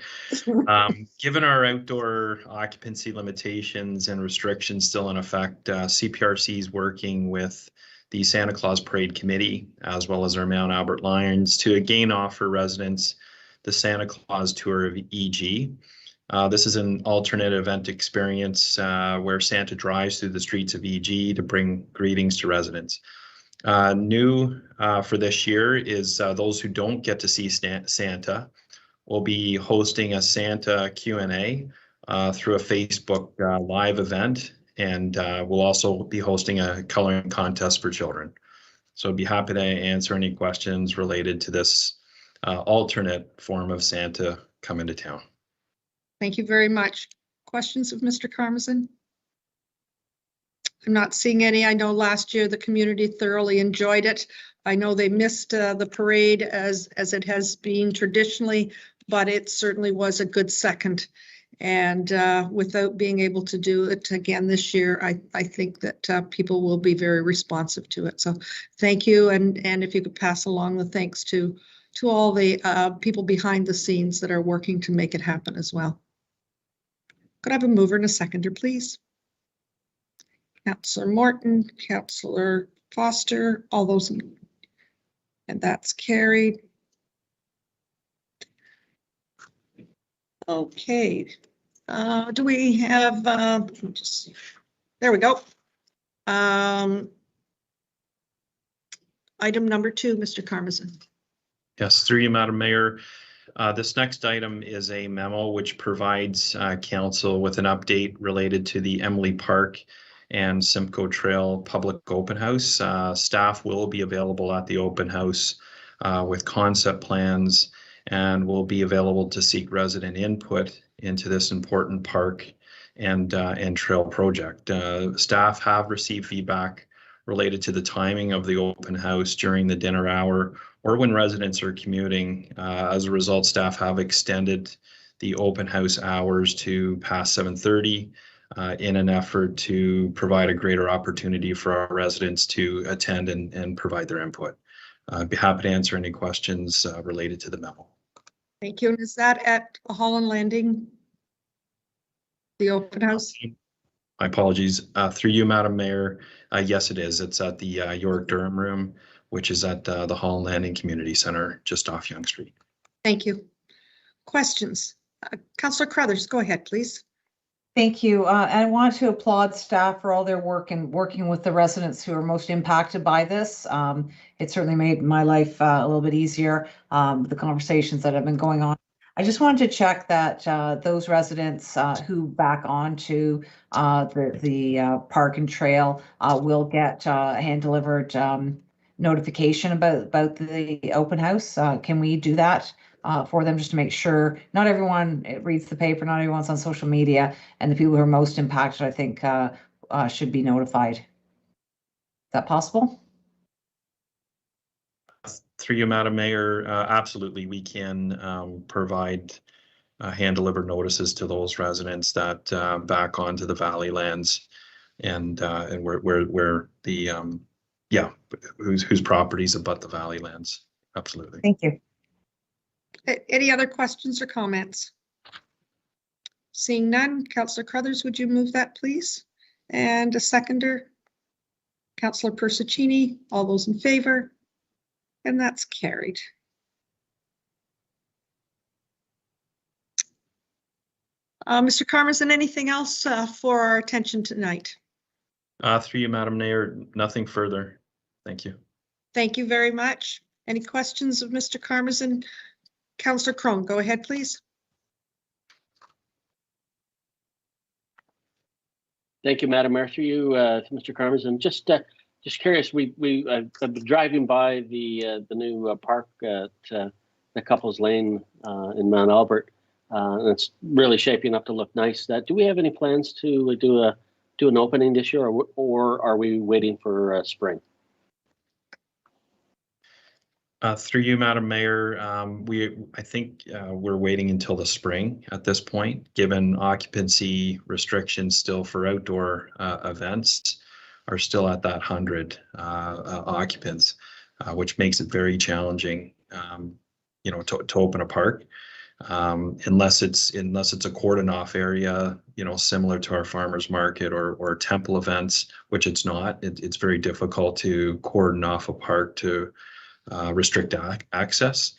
Given our outdoor occupancy limitations and restrictions still in effect, CPRC is working with the Santa Claus Parade Committee, as well as our Mount Albert Lions, to again offer residents the Santa Claus Tour of EG. This is an alternate event experience where Santa drives through the streets of EG to bring greetings to residents. New for this year is those who don't get to see Santa will be hosting a Santa Q&A through a Facebook live event, and we'll also be hosting a coloring contest for children. So I'd be happy to answer any questions related to this alternate form of Santa coming to town. Thank you very much. Questions of Mr. Karmazin? I'm not seeing any. I know last year the community thoroughly enjoyed it. I know they missed the parade as it has been traditionally, but it certainly was a good second. And without being able to do it again this year, I think that people will be very responsive to it. So thank you. And if you could pass along the thanks to all the people behind the scenes that are working to make it happen as well. Could I have a mover and a seconder, please? Councillor Morton, Councillor Foster, all those, and that's carried. Okay, do we have, let me just see. There we go. Item number 2, Mr. Karmazin. Yes, through you, Madam Mayor. This next item is a memo which provides council with an update related to the Emily Park and Simcoe Trail Public Open House. Staff will be available at the open house with concept plans and will be available to seek resident input into this important park and trail project. Staff have received feedback related to the timing of the open house during the dinner hour or when residents are commuting. As a result, staff have extended the open house hours to past 7:30 in an effort to provide a greater opportunity for our residents to attend and provide their input. I'd be happy to answer any questions related to the memo. Thank you. And is that at the Holland Landing, the open house? My apologies. Through you, Madam Mayor, yes, it is. It's at the York Durham Room, which is at the Holland Landing Community Center, just off Yonge Street. Thank you. Questions? Councillor Crothers, go ahead, please. Thank you. I want to applaud staff for all their work and working with the residents who are most impacted by this. It certainly made my life a little bit easier, the conversations that have been going on. I just wanted to check that those residents who back onto the park and trail will get hand-delivered notification about the open house. Can we do that for them just to make sure not everyone reads the paper, not everyone's on social media, and the people who are most impacted, I think, should be notified. Is that possible? Through you, Madam Mayor, absolutely, we can provide hand-delivered notices to those residents that back onto the Valley lands and where the whose properties abut the Valley lands. Absolutely. Thank you. Any other questions or comments? Seeing none, Councillor Crothers, would you move that, please? And a seconder, Councillor Persicini, all those in favor? And that's carried. Mr. Karmazin, anything else for our attention tonight? Through you, Madam Mayor, nothing further. Thank you. Thank you very much. Any questions of Mr. Karmazin? Councillor Crone, go ahead, please. Thank you, Madam Mayor. Through you to Mr. Karmazin. Just curious. I've been driving by the new park at the Couples Lane in Mount Albert. It's really shaping up to look nice. Do we have any plans to do an opening this year, or are we waiting for spring? Through you, Madam Mayor, I think we're waiting until the spring at this point, given occupancy restrictions still for outdoor events are still at that 100 occupants, which makes it very challenging, to open a park, unless it's a cordon off area, similar to our farmers market or temple events, which it's not. It's very difficult to cordon off a park to restrict access.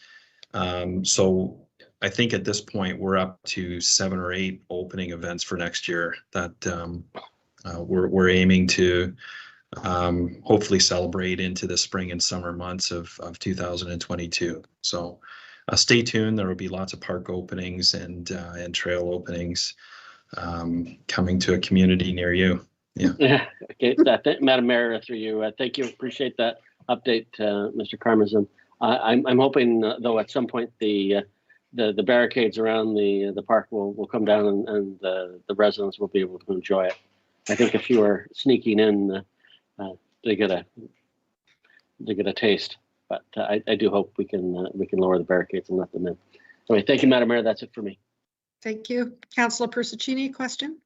So I think at this point we're up to 7 or 8 opening events for next year that we're aiming to hopefully celebrate into the spring and summer months of 2022. So stay tuned. There will be lots of park openings and trail openings coming to a community near you. Yeah. Okay, Madam Mayor, through you. Thank you. Appreciate that update, Mr. Karmazin. I'm hoping, though, at some point the barricades around the park will come down and the residents will be able to enjoy it. I think if you are sneaking in, they get a taste. But I do hope we can lower the barricades and let them in. Anyway, thank you, Madam Mayor. That's it for me. Thank you. Councillor Persichini, question?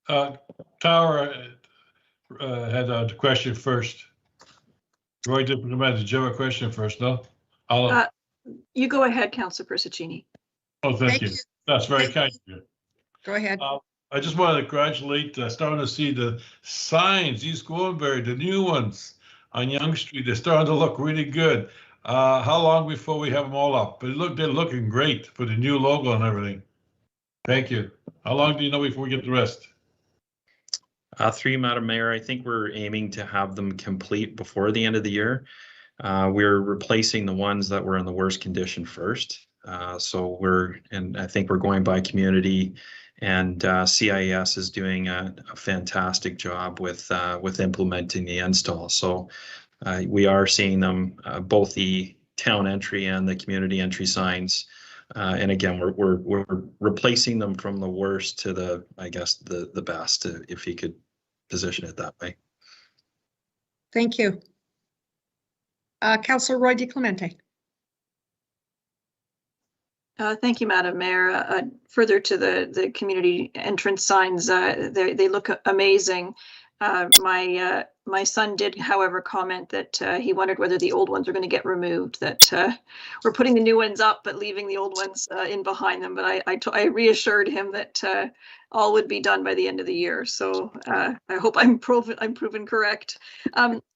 Tower had a question first. Roy, did you have a question first? No? You go ahead, Councillor Persichini. Oh, thank you. That's very kind of you. Go ahead. I just want to congratulate, starting to see the signs, East Gwillimbury, the new ones on Yonge Street. They're starting to look really good. How long before we have them all up? But they're looking great for the new logo and everything. Thank you. How long do you know before we get the rest? Through you, Madam Mayor, I think we're aiming to have them complete before the end of the year. We're replacing the ones that were in the worst condition first. So I think we're going by community, and CIS is doing a fantastic job with implementing the install. So we are seeing them, both the town entry and the community entry signs. And again, we're replacing them from the worst to the best, if you could position it that way. Thank you. Councillor Roy DiClemente. Thank you, Madam Mayor. Further to the community entrance signs, they look amazing. My son did, however, comment that he wondered whether the old ones are going to get removed, that we're putting the new ones up but leaving the old ones in behind them. But I reassured him that all would be done by the end of the year. So I hope I'm proven correct.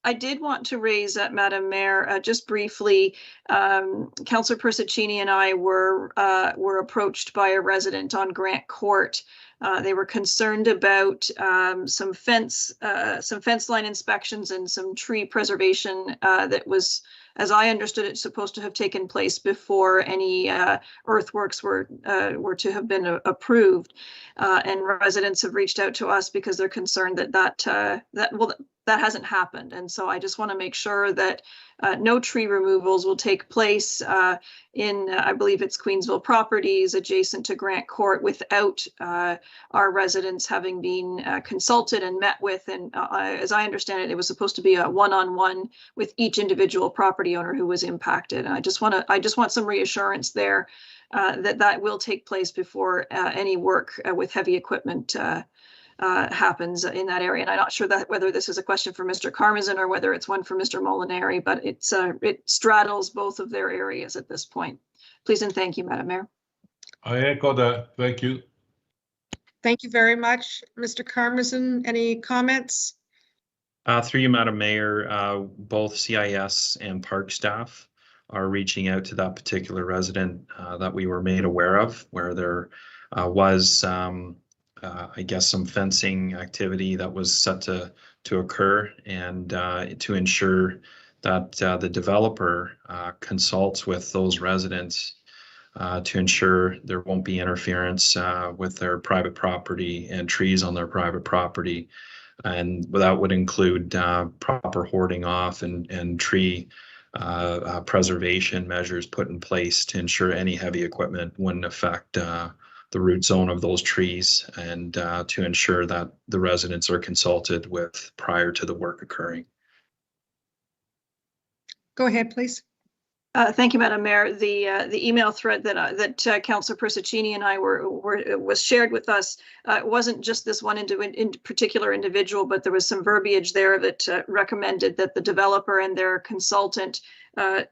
I did want to raise, Madam Mayor, just briefly, Councillor Persichini and I were approached by a resident on Grant Court. They were concerned about some fence line inspections and some tree preservation that was, as I understood it, supposed to have taken place before any earthworks were to have been approved. And residents have reached out to us because they're concerned that hasn't happened. And so I just want to make sure that no tree removals will take place in, I believe it's Queensville properties adjacent to Grant Court, without our residents having been consulted and met with. And as I understand it, it was supposed to be a one-on-one with each individual property owner who was impacted. And I just want some reassurance there that will take place before any work with heavy equipment happens in that area. And I'm not sure whether this is a question for Mr. Karmazin or whether it's one for Mr. Molinari, but it straddles both of their areas at this point. Please and thank you, Madam Mayor. I echo that. Thank you. Thank you very much. Mr. Karmazin, any comments? Through you, Madam Mayor, both CIS and park staff are reaching out to that particular resident that we were made aware of, where there was I guess some fencing activity that was set to occur, and to ensure that the developer consults with those residents to ensure there won't be interference with their private property and trees on their private property. And that would include proper hoarding off and tree preservation measures put in place to ensure any heavy equipment wouldn't affect the root zone of those trees, and to ensure that the residents are consulted with prior to the work occurring. Go ahead, please. Thank you, Madam Mayor. The email thread that Councillor Persichini and I was shared with us. It wasn't just this one particular individual, but there was some verbiage there that recommended that the developer and their consultant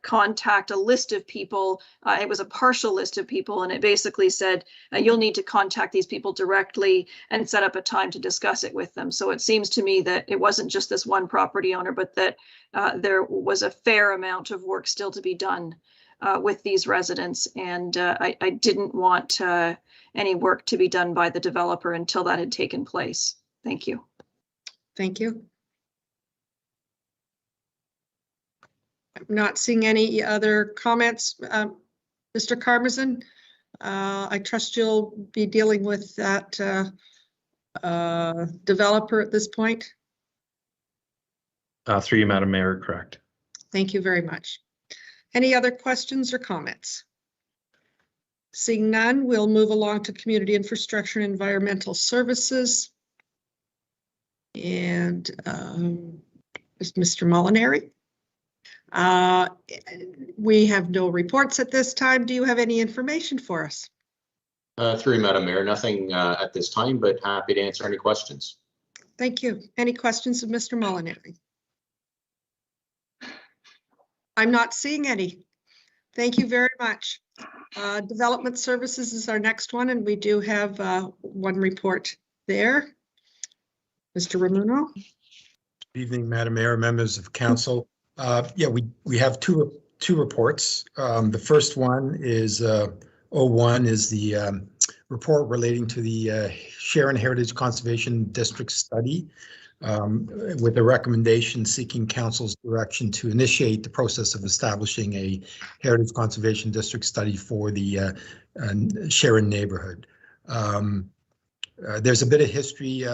contact a list of people. It was a partial list of people, and it basically said you'll need to contact these people directly and set up a time to discuss it with them. So it seems to me that it wasn't just this one property owner, but that there was a fair amount of work still to be done with these residents, and I didn't want any work to be done by the developer until that had taken place. Thank you. Thank you. I'm not seeing any other comments. Mr. Karmazin, I trust you'll be dealing with that developer at this point. Through you, Madam Mayor, correct. Thank you very much. Any other questions or comments? Seeing none, we'll move along to Community Infrastructure and Environmental Services. And Mr. Molinari. We have no reports at this time. Do you have any information for us? Through you, Madam Mayor, nothing at this time, but happy to answer any questions. Thank you. Any questions of Mr. Molinari? I'm not seeing any. Thank you very much. Development Services is our next one, and we do have one report there. Mr. Ramuno. Good evening, Madam Mayor, members of council. Yeah, we have two reports. The first one is 01 is the report relating to the Sharon Heritage Conservation District study, with a recommendation seeking council's direction to initiate the process of establishing a Heritage Conservation District study for the Sharon neighborhood. There's a bit of history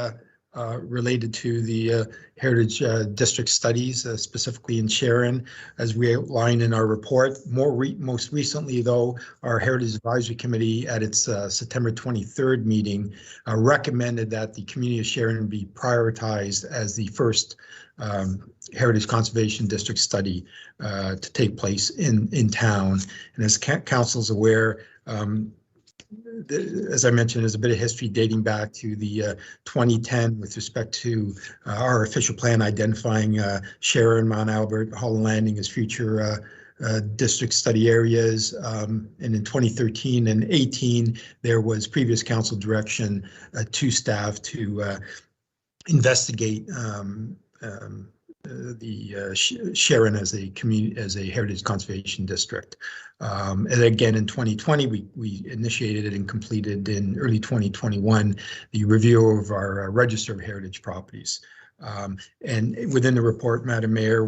related to the Heritage District studies, specifically in Sharon, as we outline in our report. Most recently, though, our Heritage Advisory Committee at its September 23rd meeting recommended that the community of Sharon be prioritized as the first Heritage Conservation District study to take place in town. And as council's aware, as I mentioned, there's a bit of history dating back to the 2010 with respect to our official plan identifying Sharon, Mount Albert, Holland Landing as future district study areas. And in 2013 and 18, there was previous council direction to staff to investigate Sharon as a community, as a heritage conservation district. And again, in 2020, we initiated and completed in early 2021 the review of our register of heritage properties. And within the report, Madam Mayor,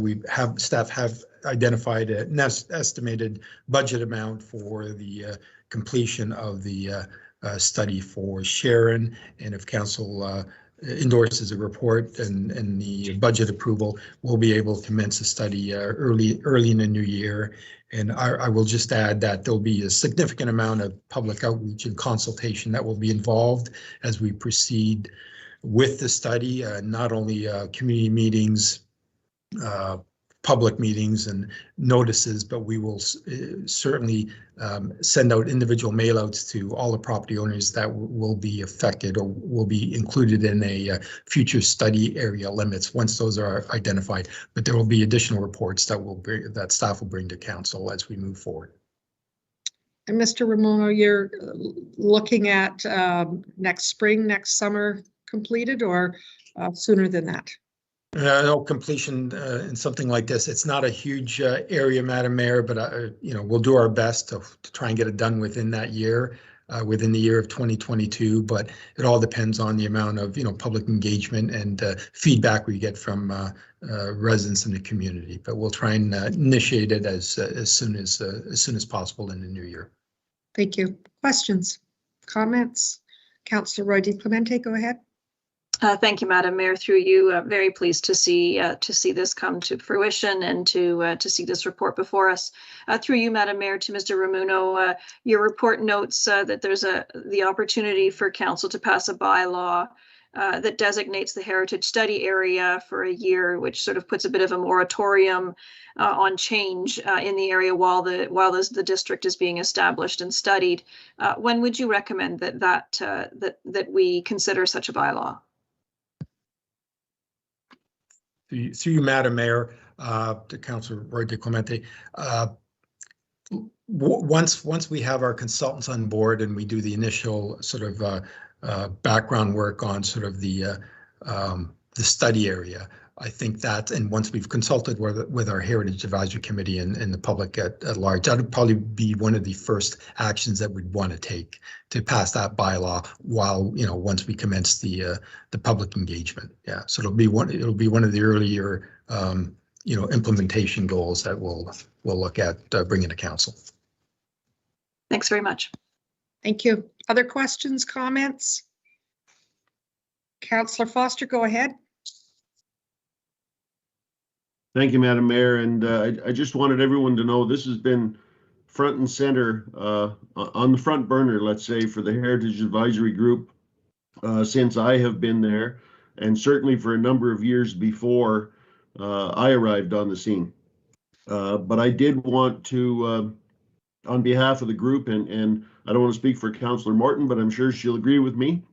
staff have identified an estimated budget amount for the completion of the study for Sharon. And if council endorses a report and the budget approval, we'll be able to commence the study early in the new year. And I will just add that there'll be a significant amount of public outreach and consultation that will be involved as we proceed with the study, not only community meetings, public meetings and notices, but we will certainly send out individual mailouts to all the property owners that will be affected or will be included in a future study area limits once those are identified. But there will be additional reports that staff will bring to council as we move forward. And Mr. Ramono, you're looking at next spring, next summer completed, or sooner than that? No, completion in something like this. It's not a huge area, Madam Mayor, but we'll do our best to try and get it done within that year, within the year of 2022. But it all depends on the amount of public engagement and feedback we get from residents in the community. But we'll try and initiate it as soon as possible in the new year. Thank you. Questions, comments? Councillor Roy DiClemente, go ahead. Thank you, Madam Mayor. Through you, very pleased to see this come to fruition and to see this report before us. Through you, Madam Mayor, to Mr. Ramuno, your report notes that there's the opportunity for council to pass a bylaw that designates the heritage study area for a year, which sort of puts a bit of a moratorium on change in the area while the district is being established and studied. When would you recommend that we consider such a bylaw? Through you, Madam Mayor, to Councillor Roy DeClemente, once we have our consultants on board and we do the initial sort of background work on sort of the study area, I think that, and once we've consulted with our Heritage Advisory Committee and the public at large, that would probably be one of the first actions that we'd want to take to pass that bylaw while, once we commence the public engagement. Yeah, so it'll be one of the earlier, implementation goals that we'll look at bringing to council. Thanks very much. Thank you. Other questions, comments? Councillor Foster, go ahead. Thank you, Madam Mayor. And I just wanted everyone to know this has been front and center on the front burner, let's say, for the Heritage Advisory Group since I have been there, and certainly for a number of years before I arrived on the scene. But I did want to, on behalf of the group, and I don't want to speak for Councillor Morton, but I'm sure she'll agree with me.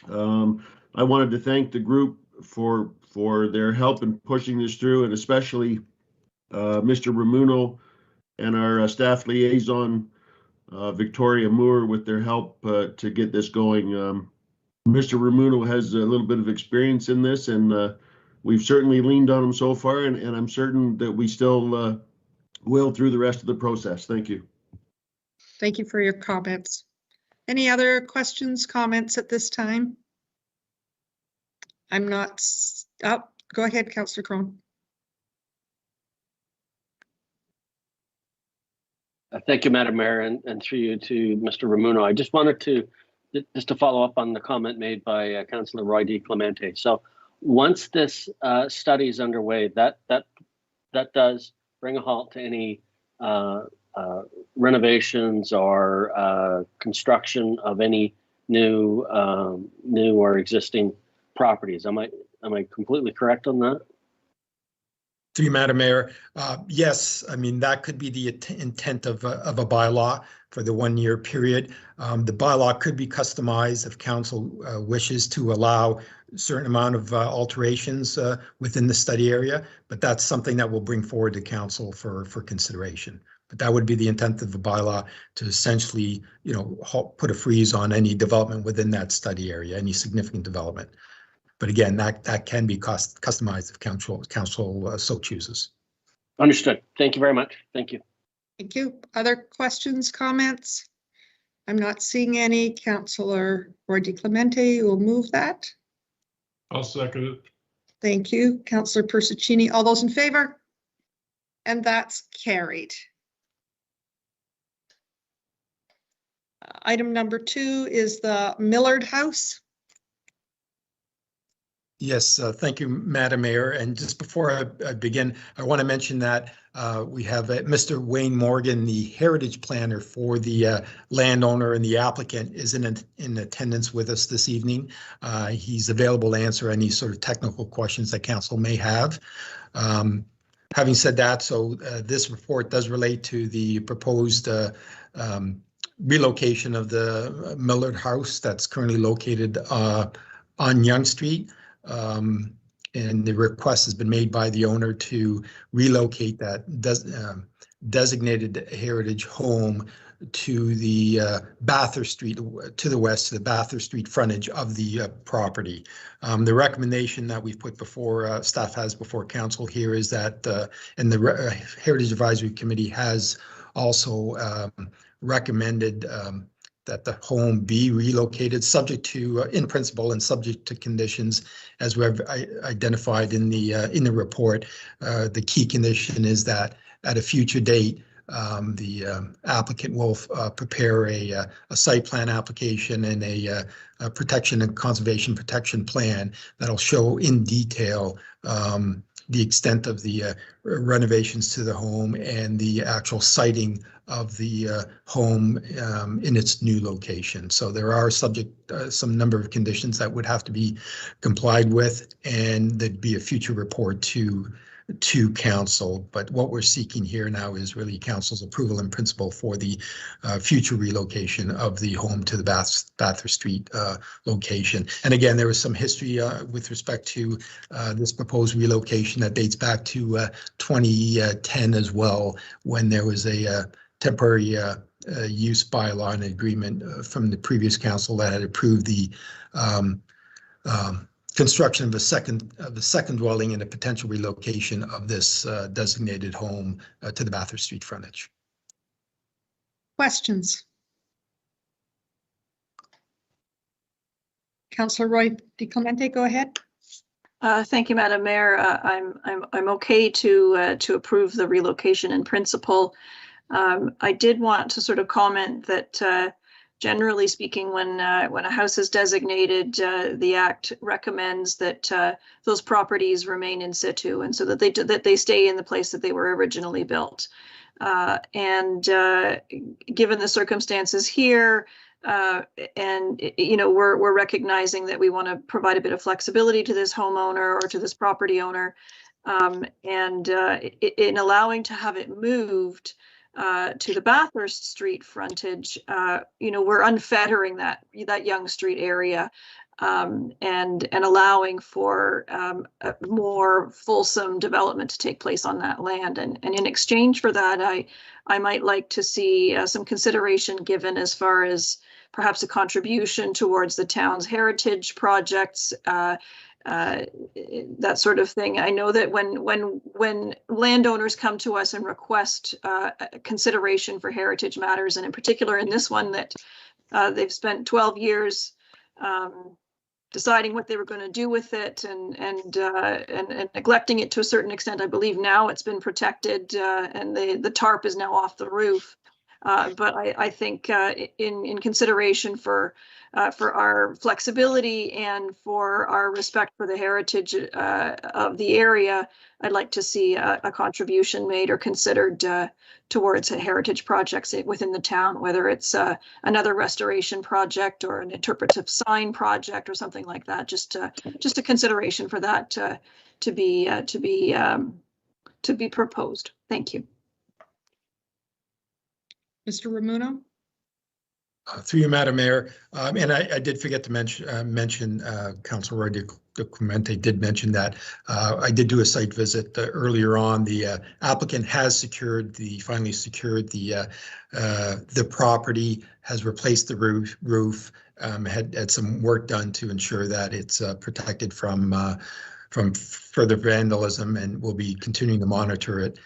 I wanted to thank the group for their help in pushing this through, and especially Mr. Ramuno and our staff liaison, Victoria Moore, with their help to get this going. Mr. Ramuno has a little bit of experience in this, and we've certainly leaned on him so far, and I'm certain that we still will through the rest of the process. Thank you. Thank you for your comments. Any other questions, comments at this time? I'm not up. Go ahead, Councillor Crone. Thank you, Madam Mayor, and through you to Mr. Ramuno. I just wanted to follow up on the comment made by Councillor Roy DeClemente. So once this study is underway, that does bring a halt to any renovations or construction of any new or existing properties. Am I completely correct on that? Through you, Madam Mayor, yes, I mean, that could be the intent of a bylaw for the 1 year period. The bylaw could be customized if council wishes to allow a certain amount of alterations within the study area, but that's something that we'll bring forward to council for consideration. But that would be the intent of the bylaw, to essentially, put a freeze on any development within that study area, any significant development. But again, that can be customized if council so chooses. Understood. Thank you very much. Thank you. Thank you. Other questions, comments? I'm not seeing any. Councillor Roy DeClemente will move that. I'll second it. Thank you. Councillor Persicini, all those in favor? And that's carried. Item number 2 is the Millard House. Yes, thank you, Madam Mayor. And just before I begin, I want to mention that we have Mr. Wayne Morgan, the heritage planner for the landowner, and the applicant is in attendance with us this evening. He's available to answer any sort of technical questions that council may have. Having said that, so this report does relate to the proposed relocation of the Millard House that's currently located on Yonge Street. And the request has been made by the owner to relocate that designated heritage home to the Bathurst Street, to the west, to the Bathurst Street frontage of the property. The recommendation that we've put before, staff has before council here, is that, and the Heritage Advisory Committee has also recommended that the home be relocated, subject to, in principle, and subject to conditions as we've identified in the report. The key condition is that at a future date, the applicant will prepare a site plan application and a protection and conservation protection plan that'll show in detail the extent of the renovations to the home and the actual siting of the home in its new location. So there are some number of conditions that would have to be complied with, and there'd be a future report to council. But what we're seeking here now is really council's approval in principle for the future relocation of the home to the Bathurst Street location. And again, there was some history with respect to this proposed relocation that dates back to 2010 as well, when there was a temporary use bylaw and agreement from the previous council that had approved the construction of a second dwelling and a potential relocation of this designated home to the Bathurst Street frontage. Questions? Councillor Roy DiClemente, go ahead. Thank you, Madam Mayor. I'm okay to approve the relocation in principle. I did want to sort of comment that generally speaking, when a house is designated, the Act recommends that those properties remain in situ, and so that they stay in the place that they were originally built. And given the circumstances here, and we're recognizing that we want to provide a bit of flexibility to this homeowner or to this property owner, and in allowing to have it moved to the Bathurst Street frontage, we're unfettering that Yonge Street area, and allowing for a more fulsome development to take place on that land. And in exchange for that, I might like to see some consideration given as far as perhaps a contribution towards the town's heritage projects, that sort of thing. I know that when landowners come to us and request consideration for heritage matters, and in particular in this one that they've spent 12 years deciding what they were going to do with it and neglecting it to a certain extent. I believe now it's been protected and the tarp is now off the roof. But I think in consideration for our flexibility and for our respect for the heritage of the area, I'd like to see a contribution made or considered towards heritage projects within the town, whether it's another restoration project or an interpretive sign project or something like that. Just a consideration for that to be proposed. Thank you. Mr. Ramuno? Through you, Madam Mayor, and I did forget to mention Councilor Roy DiClemente did mention that I did do a site visit earlier on. The applicant has finally secured the property, has replaced the roof, had some work done to ensure that it's protected from further vandalism, and we'll be continuing to monitor it.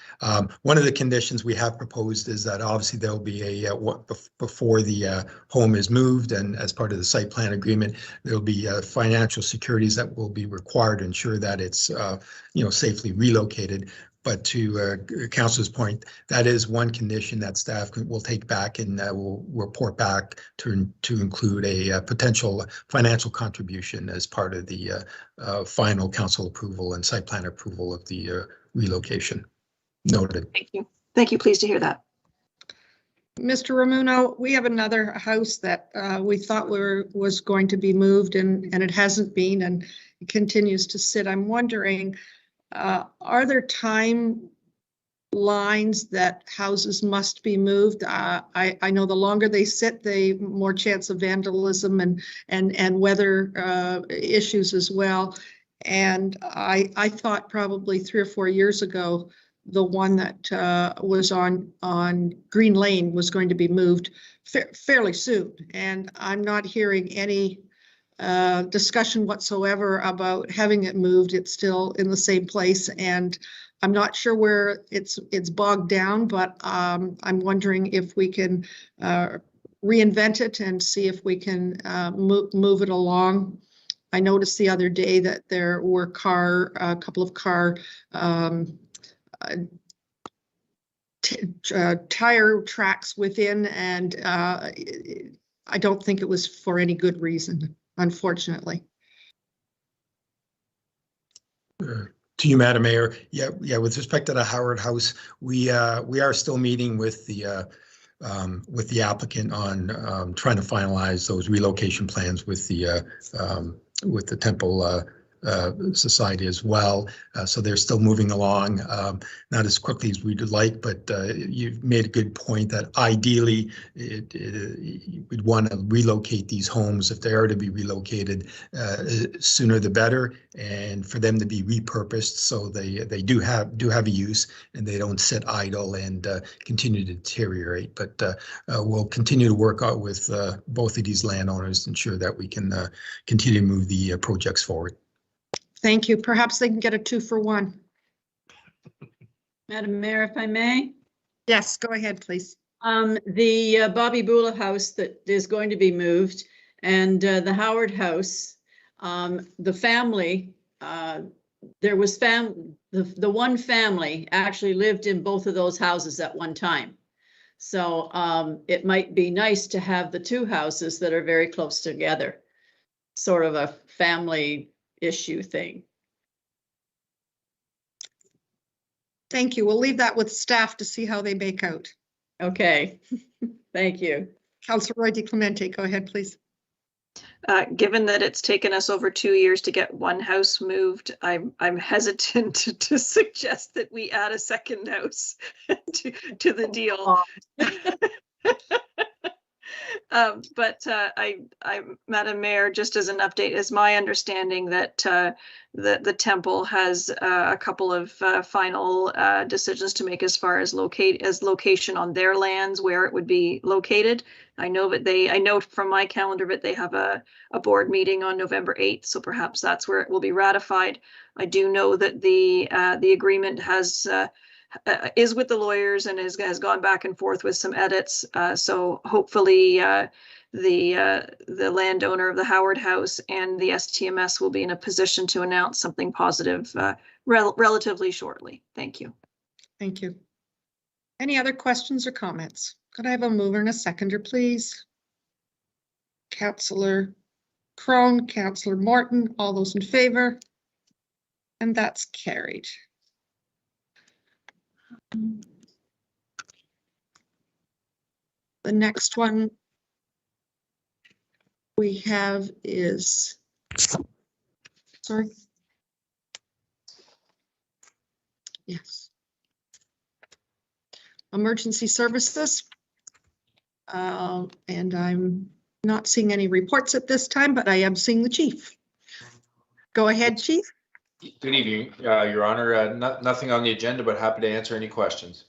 One of the conditions we have proposed is that obviously there'll be before the home is moved, and as part of the site plan agreement, there'll be financial securities that will be required to ensure that it's safely relocated. But to Council's point, that is one condition that staff will take back and will report back to include a potential financial contribution as part of the final council approval and site plan approval of the relocation. Noted. Thank you. Thank you. Pleased to hear that. Mr. Ramuno, we have another house that we thought was going to be moved and it hasn't been, and it continues to sit. I'm wondering, are there time lines that houses must be moved? I know the longer they sit, the more chance of vandalism and weather issues as well. And I thought probably 3 or 4 years ago, the one that was on Green Lane was going to be moved fairly soon. And I'm not hearing any discussion whatsoever about having it moved. It's still in the same place, and I'm not sure where it's bogged down, but I'm wondering if we can reinvent it and see if we can move it along. I noticed the other day that there were a couple of car tire tracks within, and I don't think it was for any good reason, unfortunately. To you, Madam Mayor. Yeah. With respect to the Howard House, we are still meeting with the applicant on trying to finalize those relocation plans with the Temple Society as well. So they're still moving along, not as quickly as we'd like, but you've made a good point that ideally we'd want to relocate these homes, if they are to be relocated, sooner the better, and for them to be repurposed so they do have a use and they don't sit idle and continue to deteriorate. But we'll continue to work out with both of these landowners to ensure that we can continue to move the projects forward. Thank you. Perhaps they can get a 2-for-1. Madam Mayor, if I may. Yes, go ahead, please. The Bobby Bula house that is going to be moved, and the Howard house, the family, there was the one family actually lived in both of those houses at one time. So it might be nice to have the two houses that are very close together, sort of a family issue thing. Thank you. We'll leave that with staff to see how they make out. Okay. Thank you. Councillor Roy DiClemente, go ahead, please. Given that it's taken us over 2 years to get one house moved, I'm hesitant to suggest that we add a second house to the deal. Madam Mayor, just as an update, is my understanding that the temple has a couple of final decisions to make as far as location on their lands where it would be located. I know from my calendar that they have a board meeting on November 8th, so perhaps that's where it will be ratified. I do know that the agreement is with the lawyers and has gone back and forth with some edits. So hopefully the landowner of the Howard House and the STMS will be in a position to announce something positive relatively shortly. Thank you. Thank you. Any other questions or comments? Could I have a mover and a seconder, please? Councillor Crone, Councillor Morton, all those in favor? And that's carried. The next one we have is, sorry. Yes. Emergency services. And I'm not seeing any reports at this time, but I am seeing the chief. Go ahead, Chief. Good evening, Your Honor. Nothing on the agenda, but happy to answer any questions.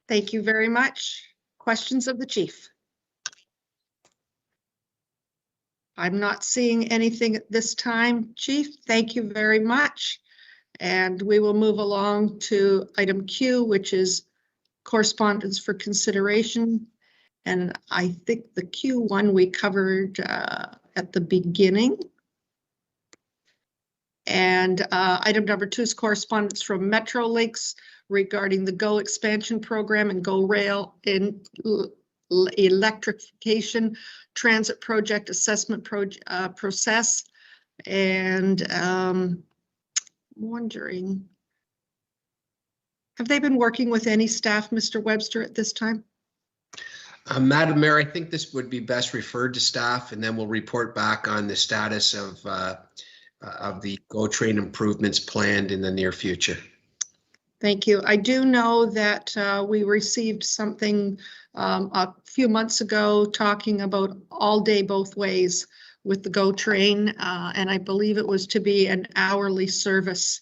Thank you very much. Questions of the chief? I'm not seeing anything at this time, Chief. Thank you very much. And we will move along to item Q, which is correspondence for consideration. And I think the Q1 we covered at the beginning. And item number 2 is correspondence from Metrolinx regarding the GO expansion program and GO rail in electrification transit project assessment process. And I'm wondering, have they been working with any staff, Mr. Webster, at this time? Madam Mayor, I think this would be best referred to staff, and then we'll report back on the status of the GO train improvements planned in the near future. Thank you. I do know that we received something a few months ago talking about all day both ways with the GO train, and I believe it was to be an hourly service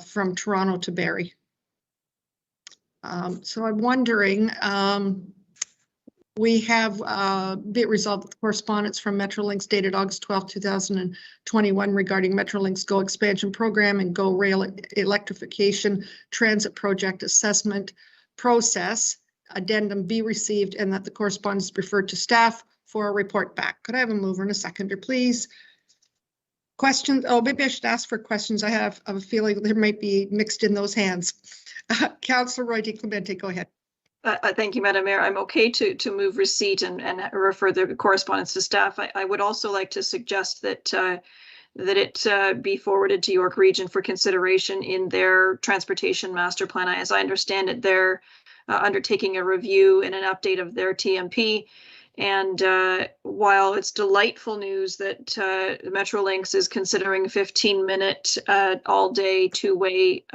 from Toronto to Barrie. So I'm wondering, we have be it resolved with correspondence from Metrolinx dated August 12, 2021 regarding Metrolinx GO expansion program and GO rail electrification transit project assessment process. Addendum be received and that the correspondence be referred to staff for a report back. Could I have a mover and a seconder, please? Questions? Oh, maybe I should ask for questions. I have a feeling there might be mixed in those hands. Councillor Roy DiClemente, go ahead. Thank you, Madam Mayor. I'm okay to move receipt and refer the correspondence to staff. I would also like to suggest that that it be forwarded to York Region for consideration in their transportation master plan. As I understand it, they're undertaking a review and an update of their TMP. And while it's delightful news that Metrolinx is considering 15-minute all-day two-way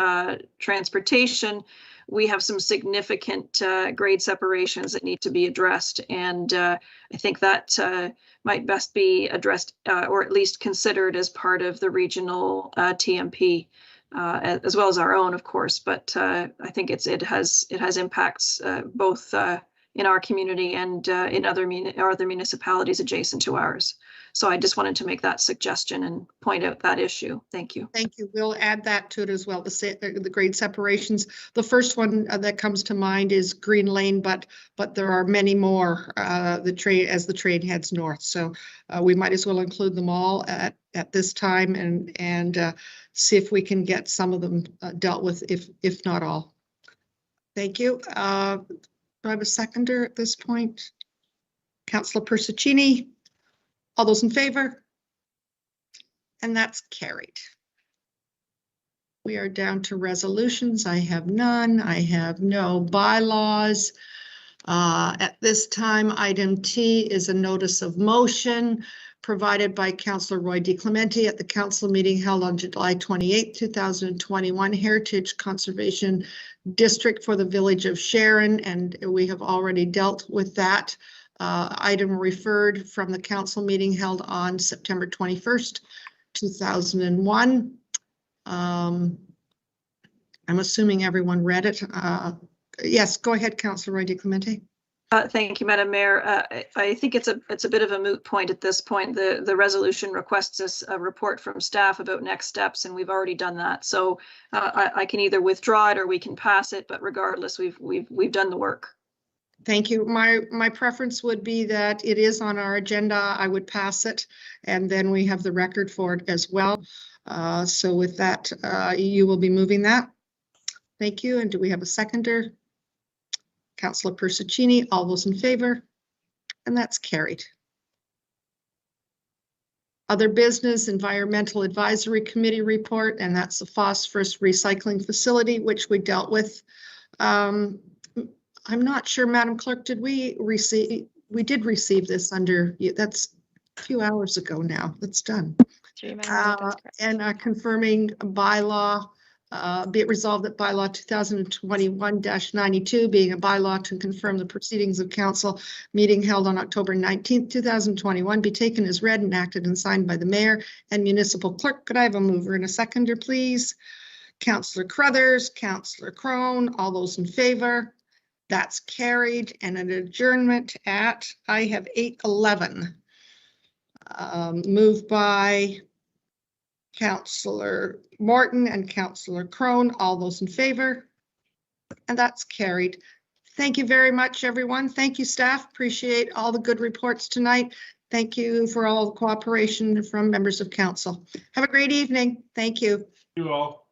transportation, we have some significant grade separations that need to be addressed. And I think that might best be addressed or at least considered as part of the regional TMP, as well as our own, of course. But I think it has impacts both in our community and in other municipalities adjacent to ours. So I just wanted to make that suggestion and point out that issue. Thank you. Thank you. We'll add that to it as well, the grade separations. The first one that comes to mind is Green Lane, but there are many more as the train heads north. So we might as well include them all at this time and see if we can get some of them dealt with, if not all. Thank you. Do I have a seconder at this point? Councillor Persichini. All those in favor? And that's carried. We are down to resolutions. I have none. I have no bylaws. At this time, item T is a notice of motion provided by Councillor Roy DeClemente at the council meeting held on July 28, 2021, Heritage Conservation District for the Village of Sharon, and we have already dealt with that. Item referred from the council meeting held on September 21st, 2001. I'm assuming everyone read it. Yes, go ahead, Councillor Roy DeClemente. Thank you, Madam Mayor. I think it's a bit of a moot point at this point. The resolution requests us a report from staff about next steps, and we've already done that. So I can either withdraw it or we can pass it. But regardless, we've done the work. Thank you. My preference would be that it is on our agenda. I would pass it, and then we have the record for it as well. So with that, you will be moving that. Thank you. And do we have a seconder? Councillor Persichini. All those in favor? And that's carried. Other business, Environmental Advisory Committee report, and that's the phosphorus recycling facility, which we dealt with. I'm not sure, Madam Clerk, did we receive? We did receive this under, that's a few hours ago now. That's done. And confirming bylaw, be it resolved that bylaw 2021-92 being a bylaw to confirm the proceedings of council meeting held on October 19th, 2021 be taken as read and acted and signed by the mayor and municipal clerk. Could I have a mover and a seconder, please? Councillor Crothers, Councillor Crone, all those in favor? That's carried, and an adjournment at, I have 8:11. Moved by Councillor Morton and Councillor Crone. All those in favor? And that's carried. Thank you very much, everyone. Thank you, staff. Appreciate all the good reports tonight. Thank you for all the cooperation from members of council. Have a great evening. Thank you. You all.